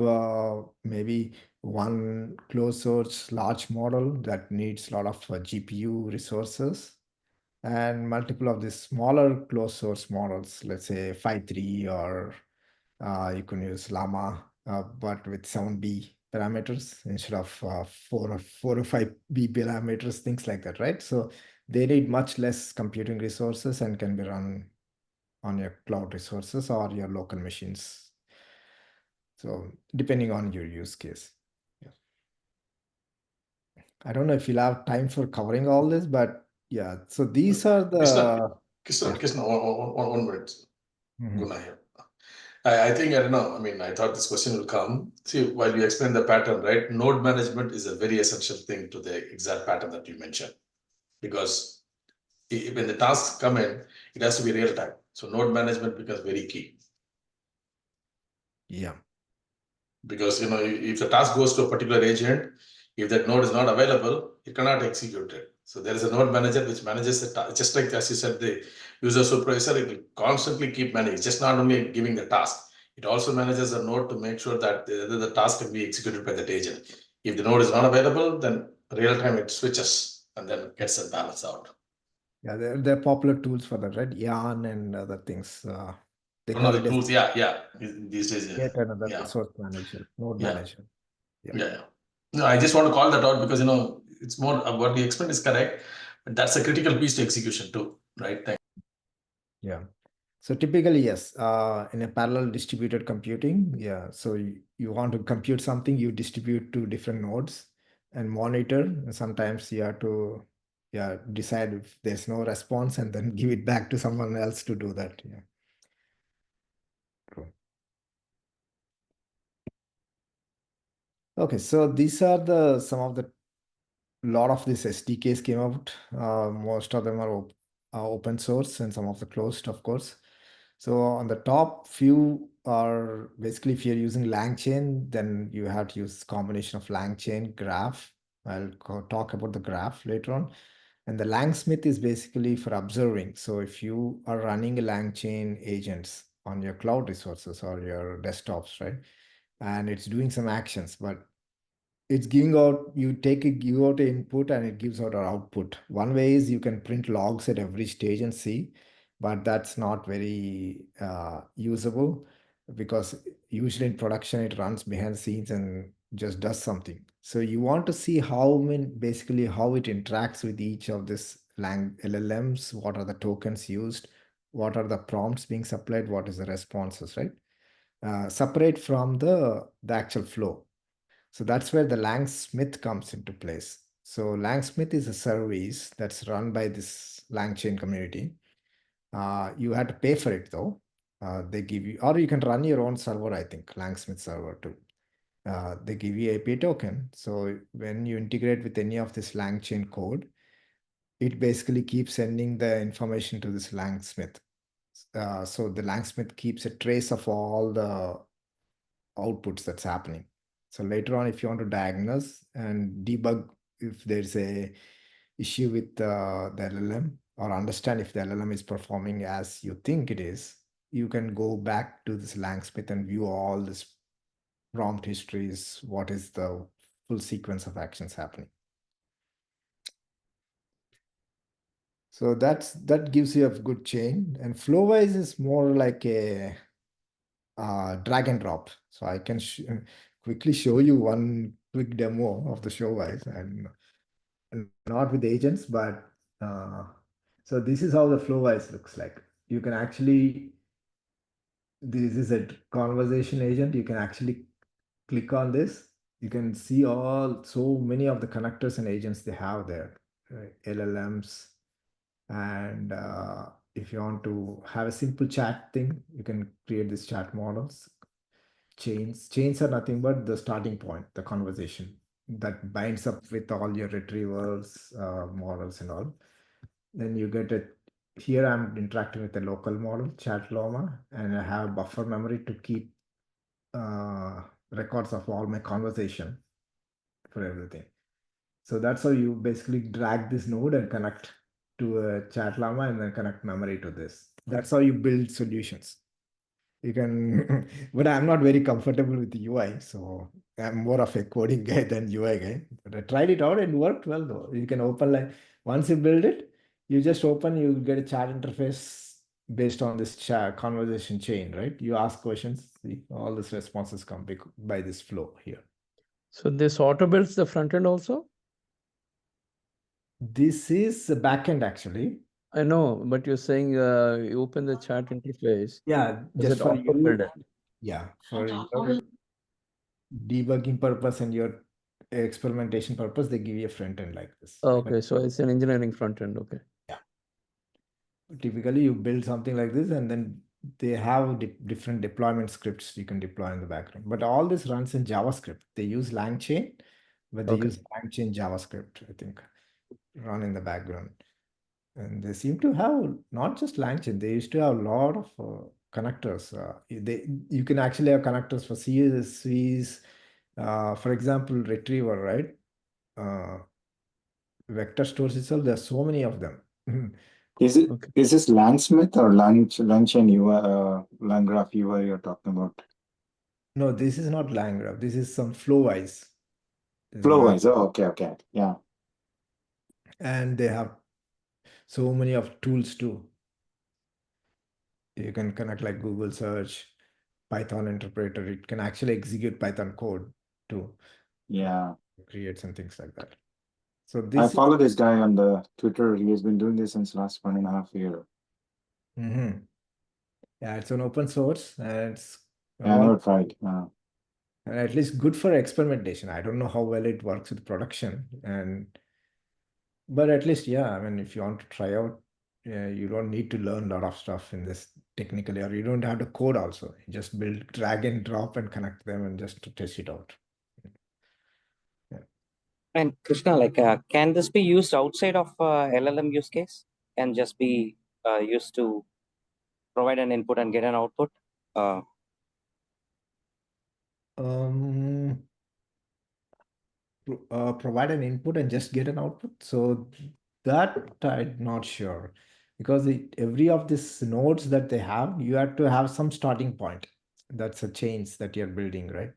maybe one closed source large model that needs a lot of GPU resources, and multiple of these smaller closed source models, let's say Phi-3, or you can use Llama, but with 7B parameters instead of 4 or 5B parameters, things like that, right? So they need much less computing resources and can be run on your cloud resources or your local machines. So depending on your use case. Yeah. I don't know if you'll have time for covering all this, but yeah, so these are the Krishna, one minute. Mhm. Guna here. I think, I don't know, I mean, I thought this question will come. See, while you explain the pattern, right? Node management is a very essential thing to the exact pattern that you mentioned. Because when the tasks come in, it has to be real time. So node management becomes very key. Yeah. Because, you know, if the task goes to a particular agent, if that node is not available, it cannot execute it. So there is a node manager which manages the task, just like as you said, the user supervisor, it will constantly keep managing, just not only giving the task. It also manages a node to make sure that the task can be executed by that agent. If the node is not available, then real time it switches and then gets the balance out. Yeah, they're popular tools for that, right? Yarn and other things. They One of call the it as tools, yeah, these days, yet another yeah, resource manager, node yeah. manager. Yeah. No, I just want to call that out because, you know, it's more what you explained is correct, but that's a critical piece to execution too, right? Thank Yeah. So typically, yes, in a parallel distributed computing, yeah. So you want to compute something, you distribute to different nodes and monitor. And sometimes you have to, yeah, decide if there's no response and then give it back to someone else to do that. Yeah. Cool. Okay, so these are the some of the lot of these SDKs came out. Most of them are open source and some of the closed, of course. So on the top few are basically if you're using LangChain, then you have to use combination of LangChain, Graph. I'll talk about the Graph later on. And the Langsmith is basically for observing. So if you are running a LangChain agents on your cloud resources or your desktops, right? And it's doing some actions, but it's giving out, you give out an input and it gives out an output. One way is you can print logs at every stage and see, but that's not very usable because usually in production it runs behind the scenes and just does something. So you want to see basically how it interacts with each of this LLMs, what are the tokens used, what are the prompts being supplied, what is the responses, right? Separate from the actual flow. So that's where the Langsmith comes into place. So Langsmith is a service that's run by this LangChain community. You have to pay for it though. They give you, or you can run your own server, I think, Langsmith server too. They give you API token. So when you integrate with any of this LangChain code, it basically keeps sending the information to this Langsmith. So the Langsmith keeps a trace of all the outputs that's happening. So later on, if you want to diagnose and debug if there's a issue with the LLM or understand if the LLM is performing as you think it is, you can go back to this Langsmith and view all this prompt histories, what is the full sequence of actions happening. So that gives you a good chain. And Flowise is more like a drag and drop. So I can quickly show you one quick demo of the Flowise, and not with agents, but so this is how the Flowise looks like. You can actually, this is a conversation agent. You can actually click on this. You can see so many of the connectors and agents they have there, LLMs. And if you want to have a simple chat thing, you can create these chat models. Chains are nothing but the starting point, the conversation that binds up with all your retrievers, models and all. Then you get it. Here I'm interacting with a local model, Chat Llama, and I have buffer memory to keep records of all my conversation for everything. So that's how you basically drag this node and connect to a Chat Llama and then connect memory to this. That's how you build solutions. You can, but I'm not very comfortable with the UI, so I'm more of a coding guy than UI guy. But I tried it out and worked well though. You can open like once you build it, you just open, you get a chat interface based on this chat conversation chain, right? You ask questions, see, all these responses come by this flow here. So this auto builds the front end also? This is the backend actually. I know, but you're saying you open the chat interface. Yeah, Does just it for auto build you. it? Yeah, for your debugging purpose and your experimentation purpose, they give you a front end like this. Oh, But okay, so it's an engineering front end. Okay. typically, you build something like this, and then they have different deployment scripts you can deploy in the background. But all this runs in JavaScript. They use LangChain, but they Okay. use LangChain JavaScript, I think, run in the background. And they seem to have not just LangChain, they used to have a lot of connectors. You can actually have connectors for CSVs, for example, retriever, right? Vector stores itself, there are so many of them. Is it Okay. is this Langsmith or Langchain UI, LangGraph UI you're talking about? No, this is not LangGraph. This is some Flowise. This is Flowise. Oh, okay. Yeah. and they have so many of tools too. You can connect like Google search, Python interpreter. It can actually execute Python code too, Yeah. create some things like that. So I this is follow this guy on the Twitter. He has been doing this since last 1.5 year. yeah, it's an open source and it's Yeah, I all never tried. and at least good for experimentation. I don't know how well it works with production but at least yeah, I mean if you want to try out, yeah, you don't need to learn a lot of stuff in this technically, or you don't have to code also. You just build, drag and drop and connect them and just to test it out. And Krishna, like, can this be used outside of LLM use case? Can just be used to provide an input and get an output? Um, provide an input and just get an output. So that I'm not sure, because every of these nodes that they have, you have to have some starting point. That's a chains that you're building, right?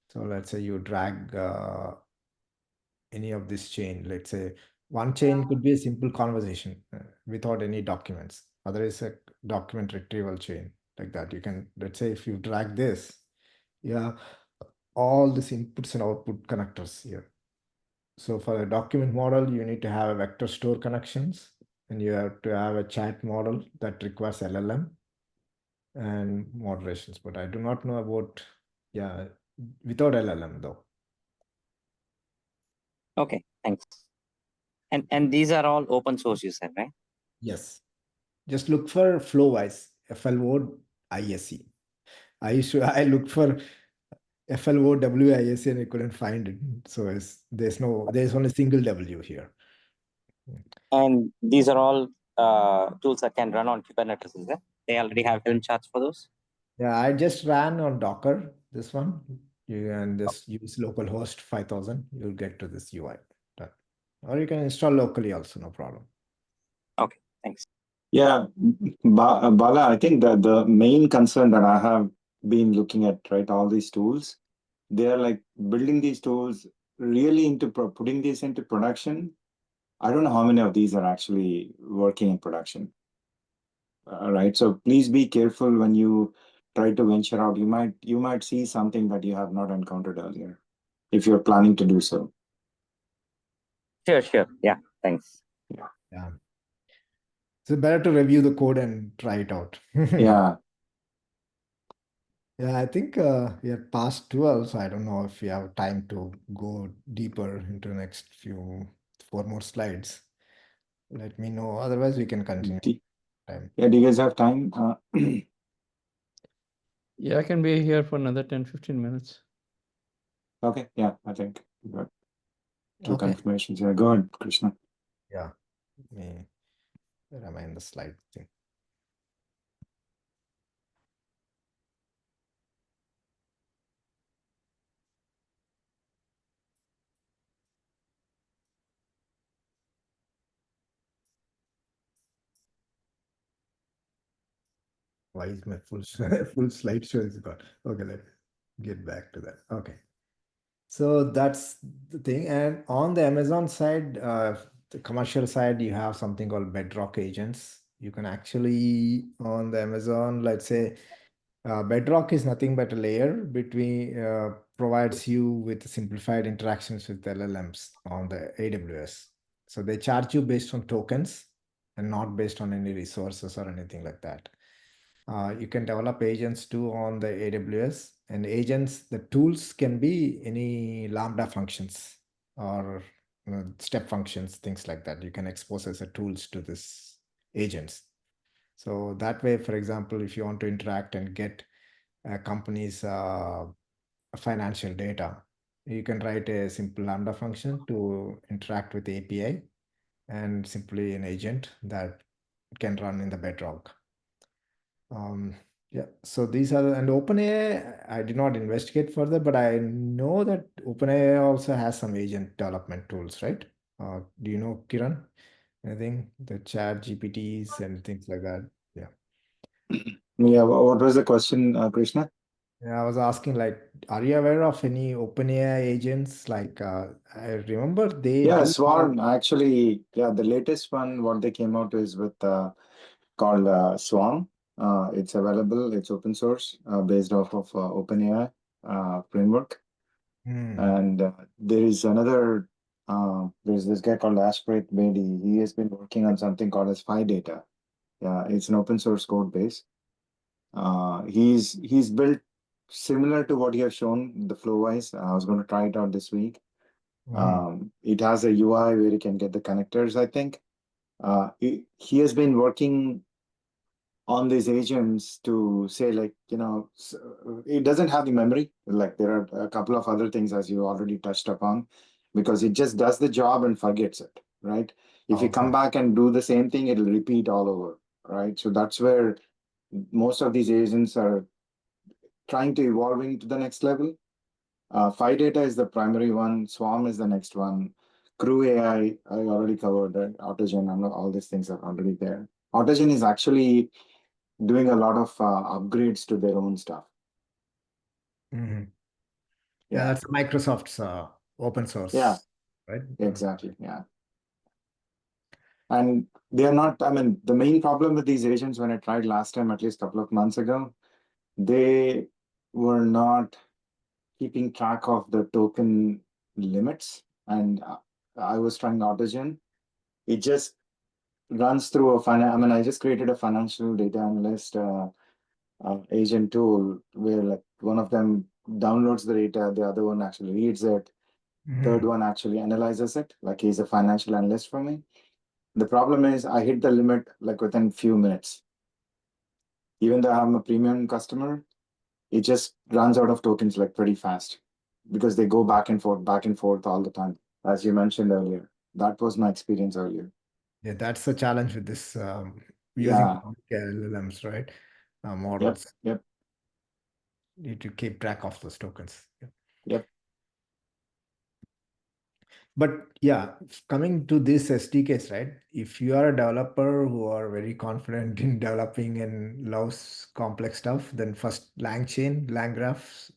So let's say you drag any of this chain. Let's say one chain could be a simple conversation without any documents. Other is a document retrieval chain like that. You can, let's say if you drag this, yeah, all these inputs and output connectors here. So for a document model, you need to have a vector store connections, and you have to have a chat model that requires LLM and moderations. But I do not know about, yeah, without LLM though. Okay, thanks. And these are all open source, you said, right? Yes. Just look for Flowise, FLOWISE. I looked for FLOWISE and I couldn't find it. So there's only single W here. And these are all tools that can run on Kubernetes, is it? They already have Helm charts for those? Yeah, I just ran on Docker, this one. You can just use localhost 5000, you'll get to this UI. Done. Or you can install locally also, no problem. Okay, thanks. Yeah, Bala, I think that the main concern that I have been looking at, right, all these tools, they are like building these tools really into putting this into production. I don't know how many of these are actually working in production. Right. So please be careful when you try to venture out. You might see something that you have not encountered earlier if you're planning to do so. Sure. Yeah, thanks. Yeah. So better to review the code and try it out. Yeah. Yeah, I think we are past 12, so I don't know if we have time to go deeper into the next 4 more slides. Let me know. Otherwise, we can continue. Yeah, do you guys have time? Yeah, I can be here for another 10-15 minutes. Okay, yeah, I think we got two Okay. confirmations. Yeah, go ahead, Krishna. Yeah. Where am I in the slide thing? Why is my full full slideshow is gone? Okay, let's get back to that. Okay. So that's the thing. And on the Amazon side, the commercial side, you have something called Bedrock agents. You can actually, on the Amazon, let's say, Bedrock is nothing but a layer between, provides you with simplified interactions with LLMs on the AWS. So they charge you based on tokens and not based on any resources or anything like that. You can develop agents too on the AWS, and agents, the tools can be any Lambda functions or step functions, things like that. You can expose as a tools to this agents. So that way, for example, if you want to interact and get a company's financial data, you can write a simple Lambda function to interact with the API and simply an agent that can run in the Bedrock. Yeah, so these are and OpenAI, I did not investigate further, but I know that OpenAI also has some agent development tools, right? Do you know, Kiran? Anything? The chat GPTs and things like that. Yeah. Yeah, what was the question, Krishna? Yeah, I was asking, like, are you aware of any OpenAI agents? Like, I remember they Yeah, do have. Swarm actually, yeah, the latest one, what they came out is with called Swarm. It's available, it's open source, based off of OpenAI framework. And there is another, there's this guy called Ashpreet Bedi. He has been working on something called as PhiData. Yeah, it's an open source code base. He's built similar to what you have shown the flow-wise. I was going to try it out this week. It has a UI where you can get the connectors, I think. He has been working on these agents to say, like, it doesn't have the memory. Like, there are a couple of other things, as you already touched upon, because it just does the job and forgets it, right? If you come back and do the same thing, it'll repeat all over, right? So that's where most of these agents are trying to evolving to the next level. PhiData is the primary one. Swarm is the next one. Crew AI, I already covered that. Autogen, all these things are already there. Autogen is actually doing a lot of upgrades to their own stuff. Yeah, Yeah. that's Microsoft's open source. Yeah, right? exactly. Yeah. And they are not, I mean, the main problem with these agents when I tried last time, at least a couple of months ago, they were not keeping track of the token limits. And I was trying Autogen. It just runs through I just created a financial data analyst agent tool where, like, one of them downloads the data, the other one actually reads it, third one actually analyzes it, like he's a financial analyst for me. The problem is I hit the limit like within few minutes. Even though I'm a premium customer, it just runs out of tokens like pretty fast because they go back and forth all the time, as you mentioned earlier. That was my experience earlier. Yeah, that's the challenge with this using LLMs, right? Models. Yep. Need to keep track of those tokens. Yep. But yeah, coming to this SDKs, right? If you are a developer who are very confident in developing and loves complex stuff, then first LangChain, LangGraph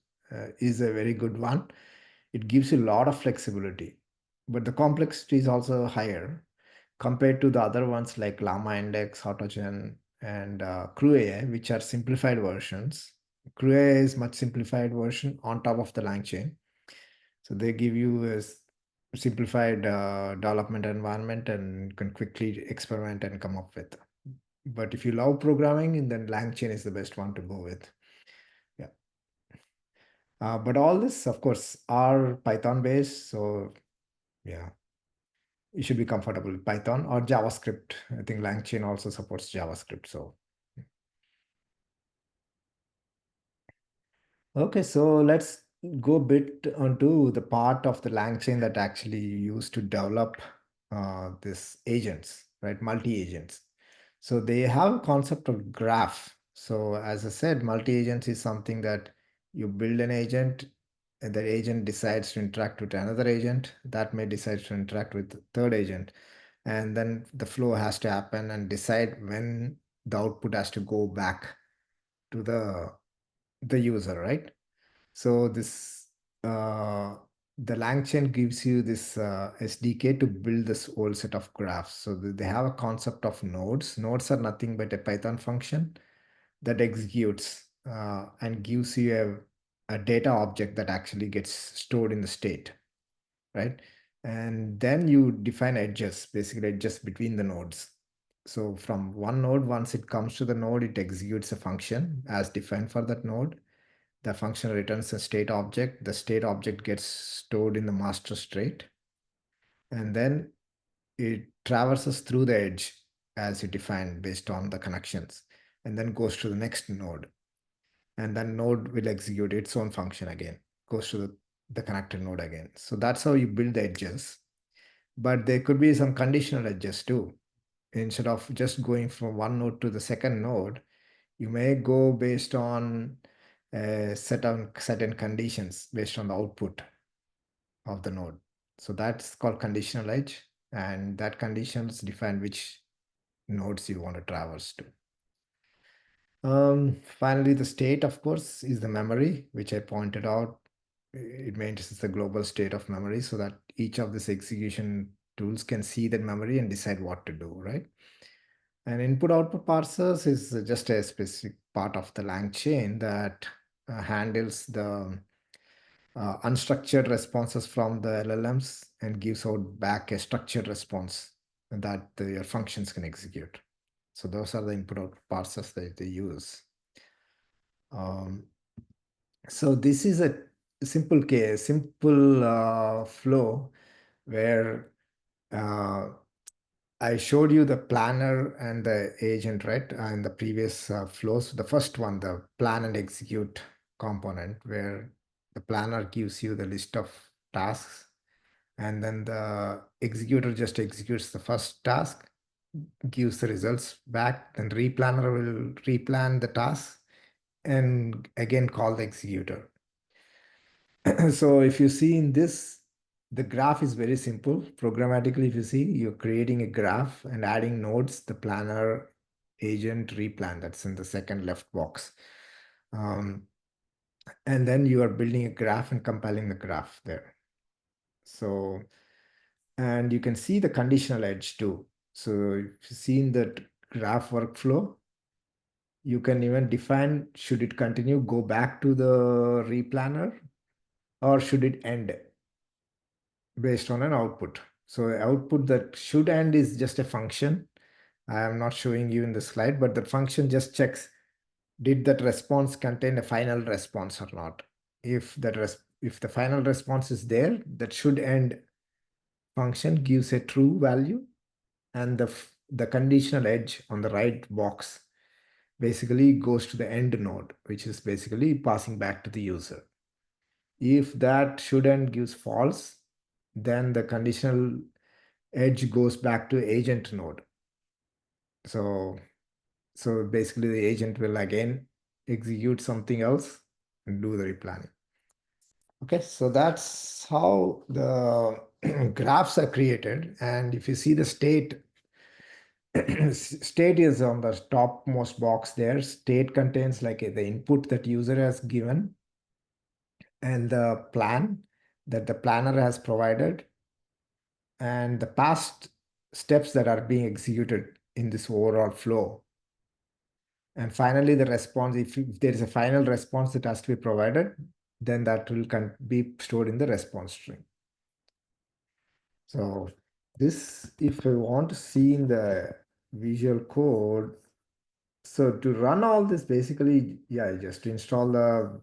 is a very good one. It gives you a lot of flexibility, but the complexity is also higher compared to the other ones like Llama Index, Autogen, and Crew AI, which are simplified versions. Crew AI is much simplified version on top of the LangChain. So they give you a simplified development environment and can quickly experiment and come up with. But if you love programming, then LangChain is the best one to go with. Yeah. But all this, of course, are Python based. So yeah, you should be comfortable with Python or JavaScript. I think LangChain also supports JavaScript. So okay, so let's go a bit onto the part of the LangChain that actually used to develop this agents, right? Multi-agents. So they have a concept of graph. So as I said, multi-agents is something that you build an agent and the agent decides to interact with another agent that may decide to interact with the third agent. And then the flow has to happen and decide when the output has to go back to the user, right? So this the LangChain gives you this SDK to build this whole set of graphs. So they have a concept of nodes. Nodes are nothing but a Python function that executes and gives you a data object that actually gets stored in the state, right? And then you define edges, basically edges between the nodes. So from one node, once it comes to the node, it executes a function as defined for that node. The function returns a state object. The state object gets stored in the master state. And then it traverses through the edge as you define based on the connections, and then goes to the next node. And then node will execute its own function again, goes to the connected node again. So that's how you build the edges. But there could be some conditional edges too. Instead of just going from one node to the second node, you may go based on certain conditions based on the output of the node. So that's called conditional edge, and that conditions define which nodes you want to traverse to. Finally, the state, of course, is the memory, which I pointed out. It maintains the global state of memory so that each of these execution tools can see that memory and decide what to do, right? And input-output parsers is just a specific part of the LangChain that handles the unstructured responses from the LLMs and gives out back a structured response that your functions can execute. So those are the input-output parsers that they use. So this is a simple case, simple flow where I showed you the planner and the agent, right? In the previous flows. The first one, the plan and execute component, where the planner gives you the list of tasks, and then the executor just executes the first task, gives the results back, then replanner will replan the task, and again call the executor. So if you see in this, the graph is very simple. Programmatically, if you see, you're creating a graph and adding nodes, the planner, agent, replan, that's in the second left box. And then you are building a graph and compiling the graph there. So, and you can see the conditional edge too. So if you see in that graph workflow, you can even define, should it continue, go back to the replanner, or should it end based on an output. So output that should end is just a function. I am not showing you in the slide, but the function just checks, did that response contain a final response or not? If the final response is there, that should end function gives a true value, and the conditional edge on the right box basically goes to the end node, which is basically passing back to the user. If that should end gives false, then the conditional edge goes back to agent node. So basically the agent will again execute something else and do the replanning. Okay, so that's how the graphs are created. And if you see the state, state is on the topmost box there. State contains like the input that user has given and the plan that the planner has provided and the past steps that are being executed in this overall flow. And finally, the response, if there is a final response that has to be provided, then that will be stored in the response string. So this, if I want to see in the Visual Code, so to run all this, basically, yeah, just install the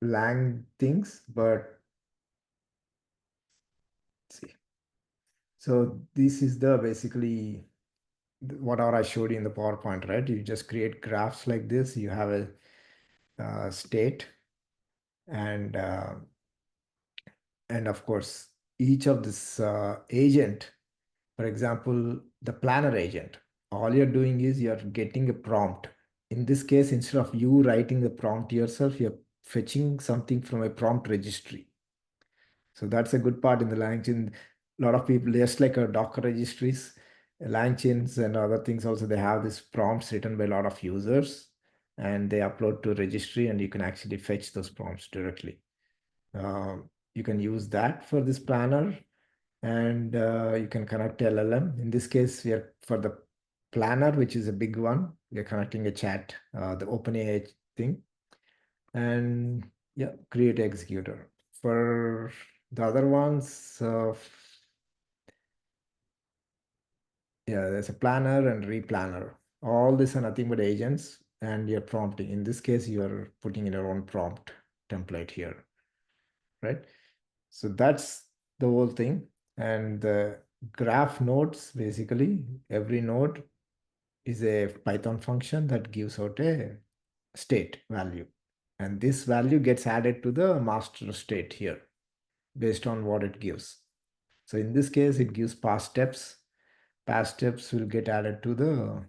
Lang things, but let's see. So this is the basically whatever I showed you in the PowerPoint, right? You just create graphs like this. You have a state, and of course, each of this agent, for example, the planner agent, all you're doing is you're getting a prompt. In this case, instead of you writing the prompt yourself, you're fetching something from a prompt registry. So that's a good part in the LangChain. A lot of people, just like a Docker registries, LangChains and other things also, they have these prompts written by a lot of users. and they upload to registry, and you can actually fetch those prompts directly. You can use that for this planner, and you can connect LLM. In this case, we are for the planner, which is a big one. We are connecting a chat, the OpenAI thing, and yeah, create executor. For the other ones, yeah, there's a planner and replanner. All these are nothing but agents, and you're prompting. In this case, you're putting in your own prompt template here, right? So that's the whole thing. And the graph nodes, basically, every node is a Python function that gives out a state value. And this value gets added to the master state here based on what it gives. So in this case, it gives past steps. Past steps will get added to the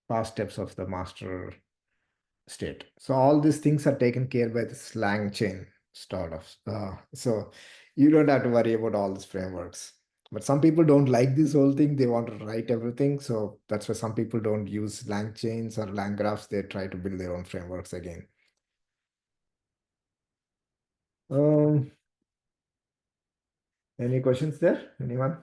past steps of the master state. So all these things are taken care by this LangChain startups. So you don't have to worry about all these frameworks. But some people don't like this whole thing. They want to write everything. So that's why some people don't use LangChains or LangGraphs. They try to build their own frameworks again. Any questions there? Anyone?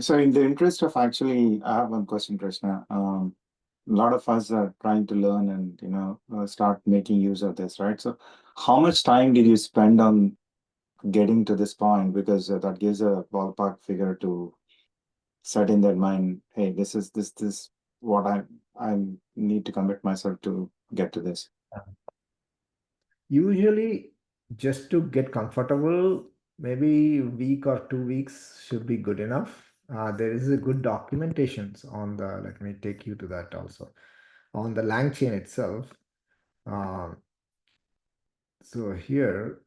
So in the interest of actually, I have one question, Krishna. A lot of us are trying to learn and start making use of this, right? So how much time did you spend on getting to this point? Because that gives a ballpark figure to set in their mind, hey, this is what I need to commit myself to get to this. Usually, just to get comfortable, maybe a week or 2 weeks should be good enough. There is a good documentations on the, let me take you to that also, on the LangChain itself. So here,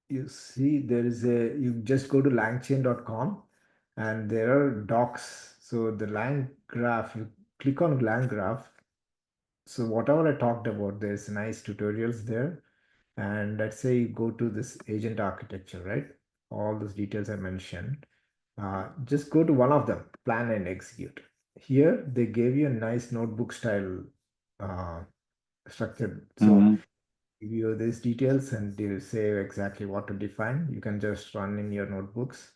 you see there is you just go to langchain.com and there are docs. So the LangGraph, you click on LangGraph. So whatever I talked about, there's nice tutorials there. And let's say you go to this agent architecture, right? All those details I mentioned. Just go to one of them, plan and execute. Here, they gave you a nice notebook style structure. So give you these details and they will say exactly what to define. You can just run in your notebooks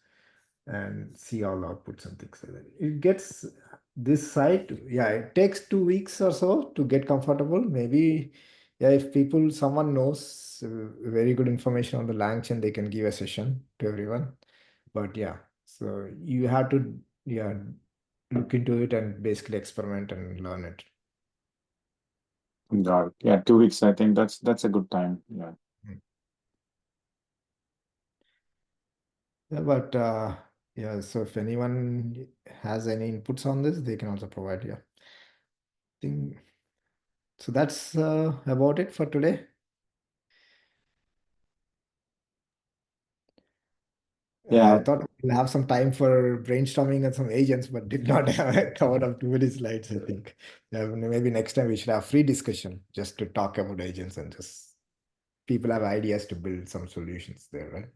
and see all the outputs and things like that. It gets this site, yeah, it takes 2 weeks or so to get comfortable. Maybe, yeah, if someone knows very good information on the LangChain, they can give a session to everyone. But yeah, so you have to, yeah, look into it and basically experiment and learn it. Got it. Yeah, 2 weeks. I think that's a good time. Yeah. Yeah, but yeah, so if anyone has any inputs on this, they can also provide. Yeah, so that's about it for today. Yeah. I thought we'll have some time for brainstorming and some agents, but did not have covered up too many slides, I think. Yeah, maybe next time we should have free discussion just to talk about agents and just people have ideas to build some solutions there, right?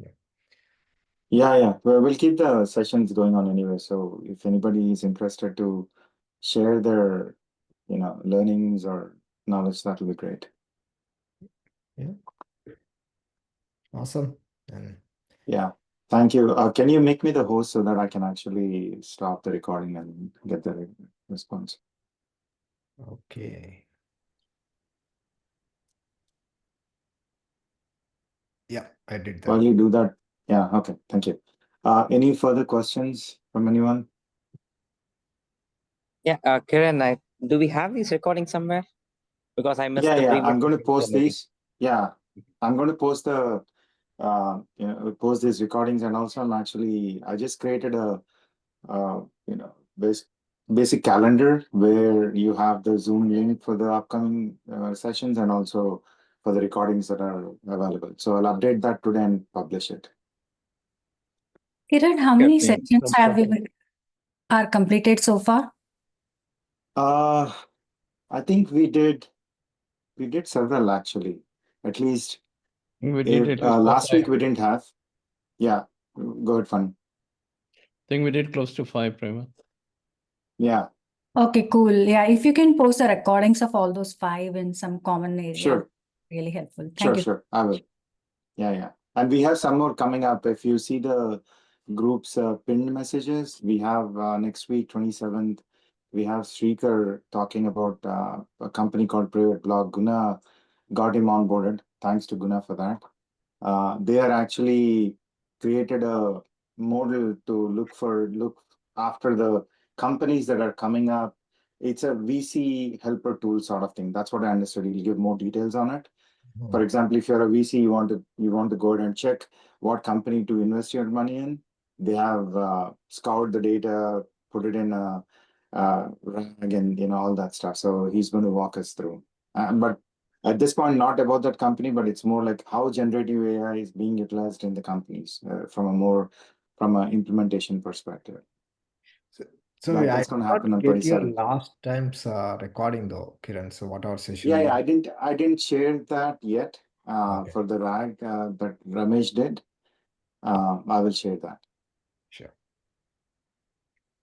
Yeah. Yeah. We'll keep the sessions going on anyway. So if anybody is interested to share their, learnings or knowledge, that will be great. Yeah. Awesome. And yeah. Thank you. Can you make me the host so that I can actually stop the recording and get the response? Okay. Yeah, I did that. While you do that, yeah, okay, thank you. Any further questions from anyone? Yeah, Kiran, do we have these recordings somewhere? Because I missed the previous. I'm going to post these. Yeah, I'm going to post the post these recordings, and also I just created a basic calendar where you have the Zoom link for the upcoming sessions and also for the recordings that are available. So I'll update that today and publish it. Kiran, how many sessions are completed so far? I think we did several actually. At least we did last week we didn't have. Yeah, go ahead, Fun. think we did close to 5, Prema. Yeah, Okay, cool. Yeah, if you can post the recordings of all those 5 in some common area, sure, really helpful. sure, Thank you. sure. I will. Yeah. And we have some more coming up. If you see the group's pinned messages, we have next week, 27th, we have Srikar talking about a company called Private Blog. Guna got him onboarded. Thanks to Guna for that. They are actually created a model to look after the companies that are coming up. It's a VC helper tool sort of thing. That's what I understood. He'll give more details on it. For example, if you're a VC, you want to go ahead and check what company to invest your money in. They have scoured the data, put it in a RAG, and all that stuff. So he's going to walk us through. But at this point, not about that company, but it's more like how generative AI is being utilized in the companies from an implementation perspective. So That's I going to did happen not on get your 27th. last time's recording though, Kiran. So what our session? Yeah, I didn't share that yet Okay. for the RAG that Ramesh did. I will share that. Sure.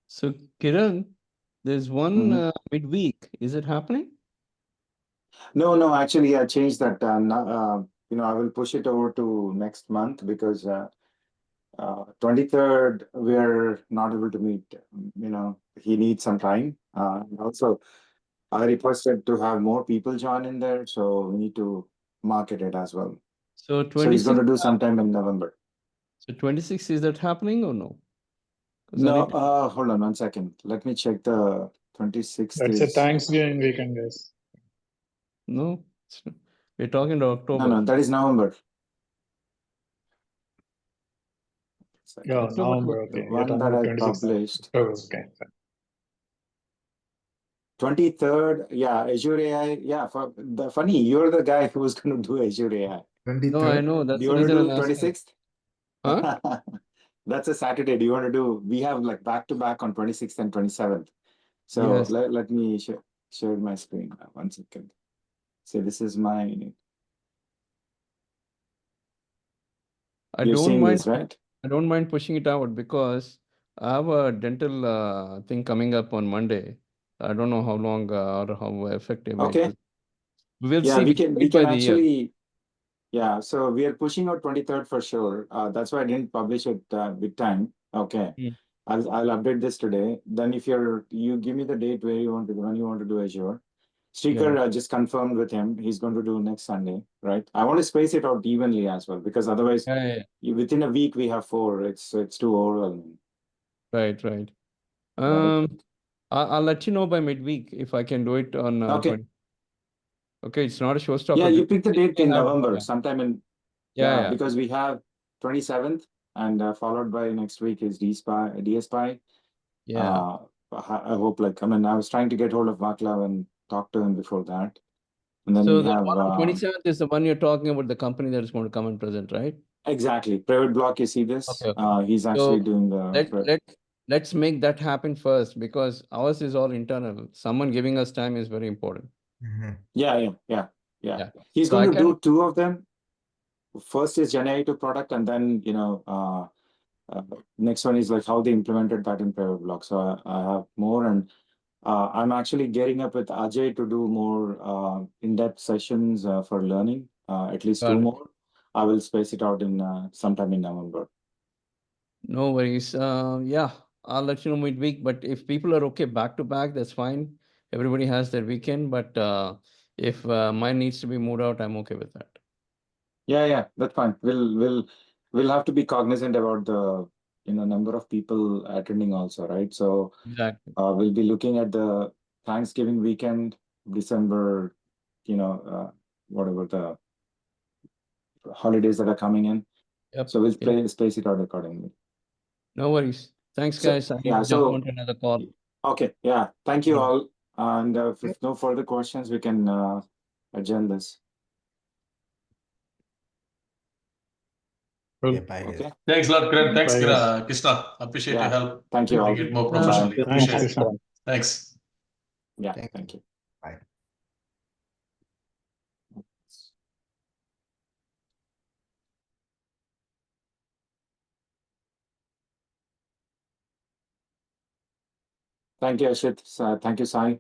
So, Kiran, there's one Mhm. midweek. Is it happening? No, actually, I changed that. I will push it over to next month because 23rd we're not able to meet. He needs some time. Also, I requested to have more people join in there, so we need to market it as well. So So he's 26. going to do sometime in November. So 26, is that happening or no? 'Cause I No, need to- hold on 1 second. Let me check the 26th That's a is. Thanksgiving weekend, guys. No, we're talking about October. No, that is November. Yeah, October November. The Okay, you're one talking that about I 26th. published. Oh, okay. 23rd, yeah, Azure AI. Yeah, funny, you're the guy who was going to do Azure AI. 23rd. No, I know. That's Do you the want to reason do I'm asking. 26th? Huh? That's a Saturday. Do you want to do? We have like back to back on 26th and 27th. So Yes. let me share my screen. 1 second. So this is my. I You're don't seeing mind. this, right? I don't mind pushing it out because I have a dental thing coming up on Monday. I don't know how long or how effective it Okay. is. We'll Yeah, see. we We can wait by the year. actually. Yeah, so we are pushing out 23rd for sure. That's why I didn't publish it with time. Okay. Mm. I'll update this today. Then if you give me the date when you want to do Azure. Srikar just confirmed with him he's going to do next Sunday, right? I want to space it out evenly as well because otherwise Yeah. within a week we have 4. It's too overwhelming. Right. Right. I'll let you know by midweek if I can do it on Okay. 20. Okay, it's not a showstopper. Yeah, you because pick the we date in have, November, sometime in yeah. because we have 27th and followed by next week is DSPy. Yeah. I hope I was trying to get hold of Vaclav and talk to him before that. And then So we the have one on 27th is the one you're talking about, the company that is going to come and present, right? exactly Private Block. You see this? Okay. He's actually doing the. Let's make that happen first because ours is all internal. Someone giving us time is very important. Yeah. He's So going to do 2 of them. First is GenAI product, and then next one is like how they implemented that in Private Block. So I have more, and I'm actually getting up with Ajay to do more in-depth sessions for learning. At least Got 2 it. more. I will space it out in sometime in November. No worries. Yeah, I'll let you know midweek. But if people are okay back to back, that's fine. Everybody has their weekend. But if mine needs to be moved out, I'm okay with that. Yeah, that's fine. We'll have to be cognizant about the number of people attending also, right? So Exactly. we'll be looking at the Thanksgiving weekend, December, whatever the holidays that are coming in. Yep. So we'll space it out accordingly. No worries. Thanks, So, guys. I need yeah, to jump so- on to another call. Okay, yeah. Thank you all. And if no further questions, we can adjourn this. Cool. Yeah, bye, guys. Okay. Thanks a lot, Kiran. Thanks, Bye, guys. Krishna. Appreciate your Yeah. help. Thank you all. Making it more Bye. professionally. Thanks, Appreciate it. Krishna. Thanks. Yeah, Thank thank you. Bye. Thank you, Ashit. Thank you, Sai.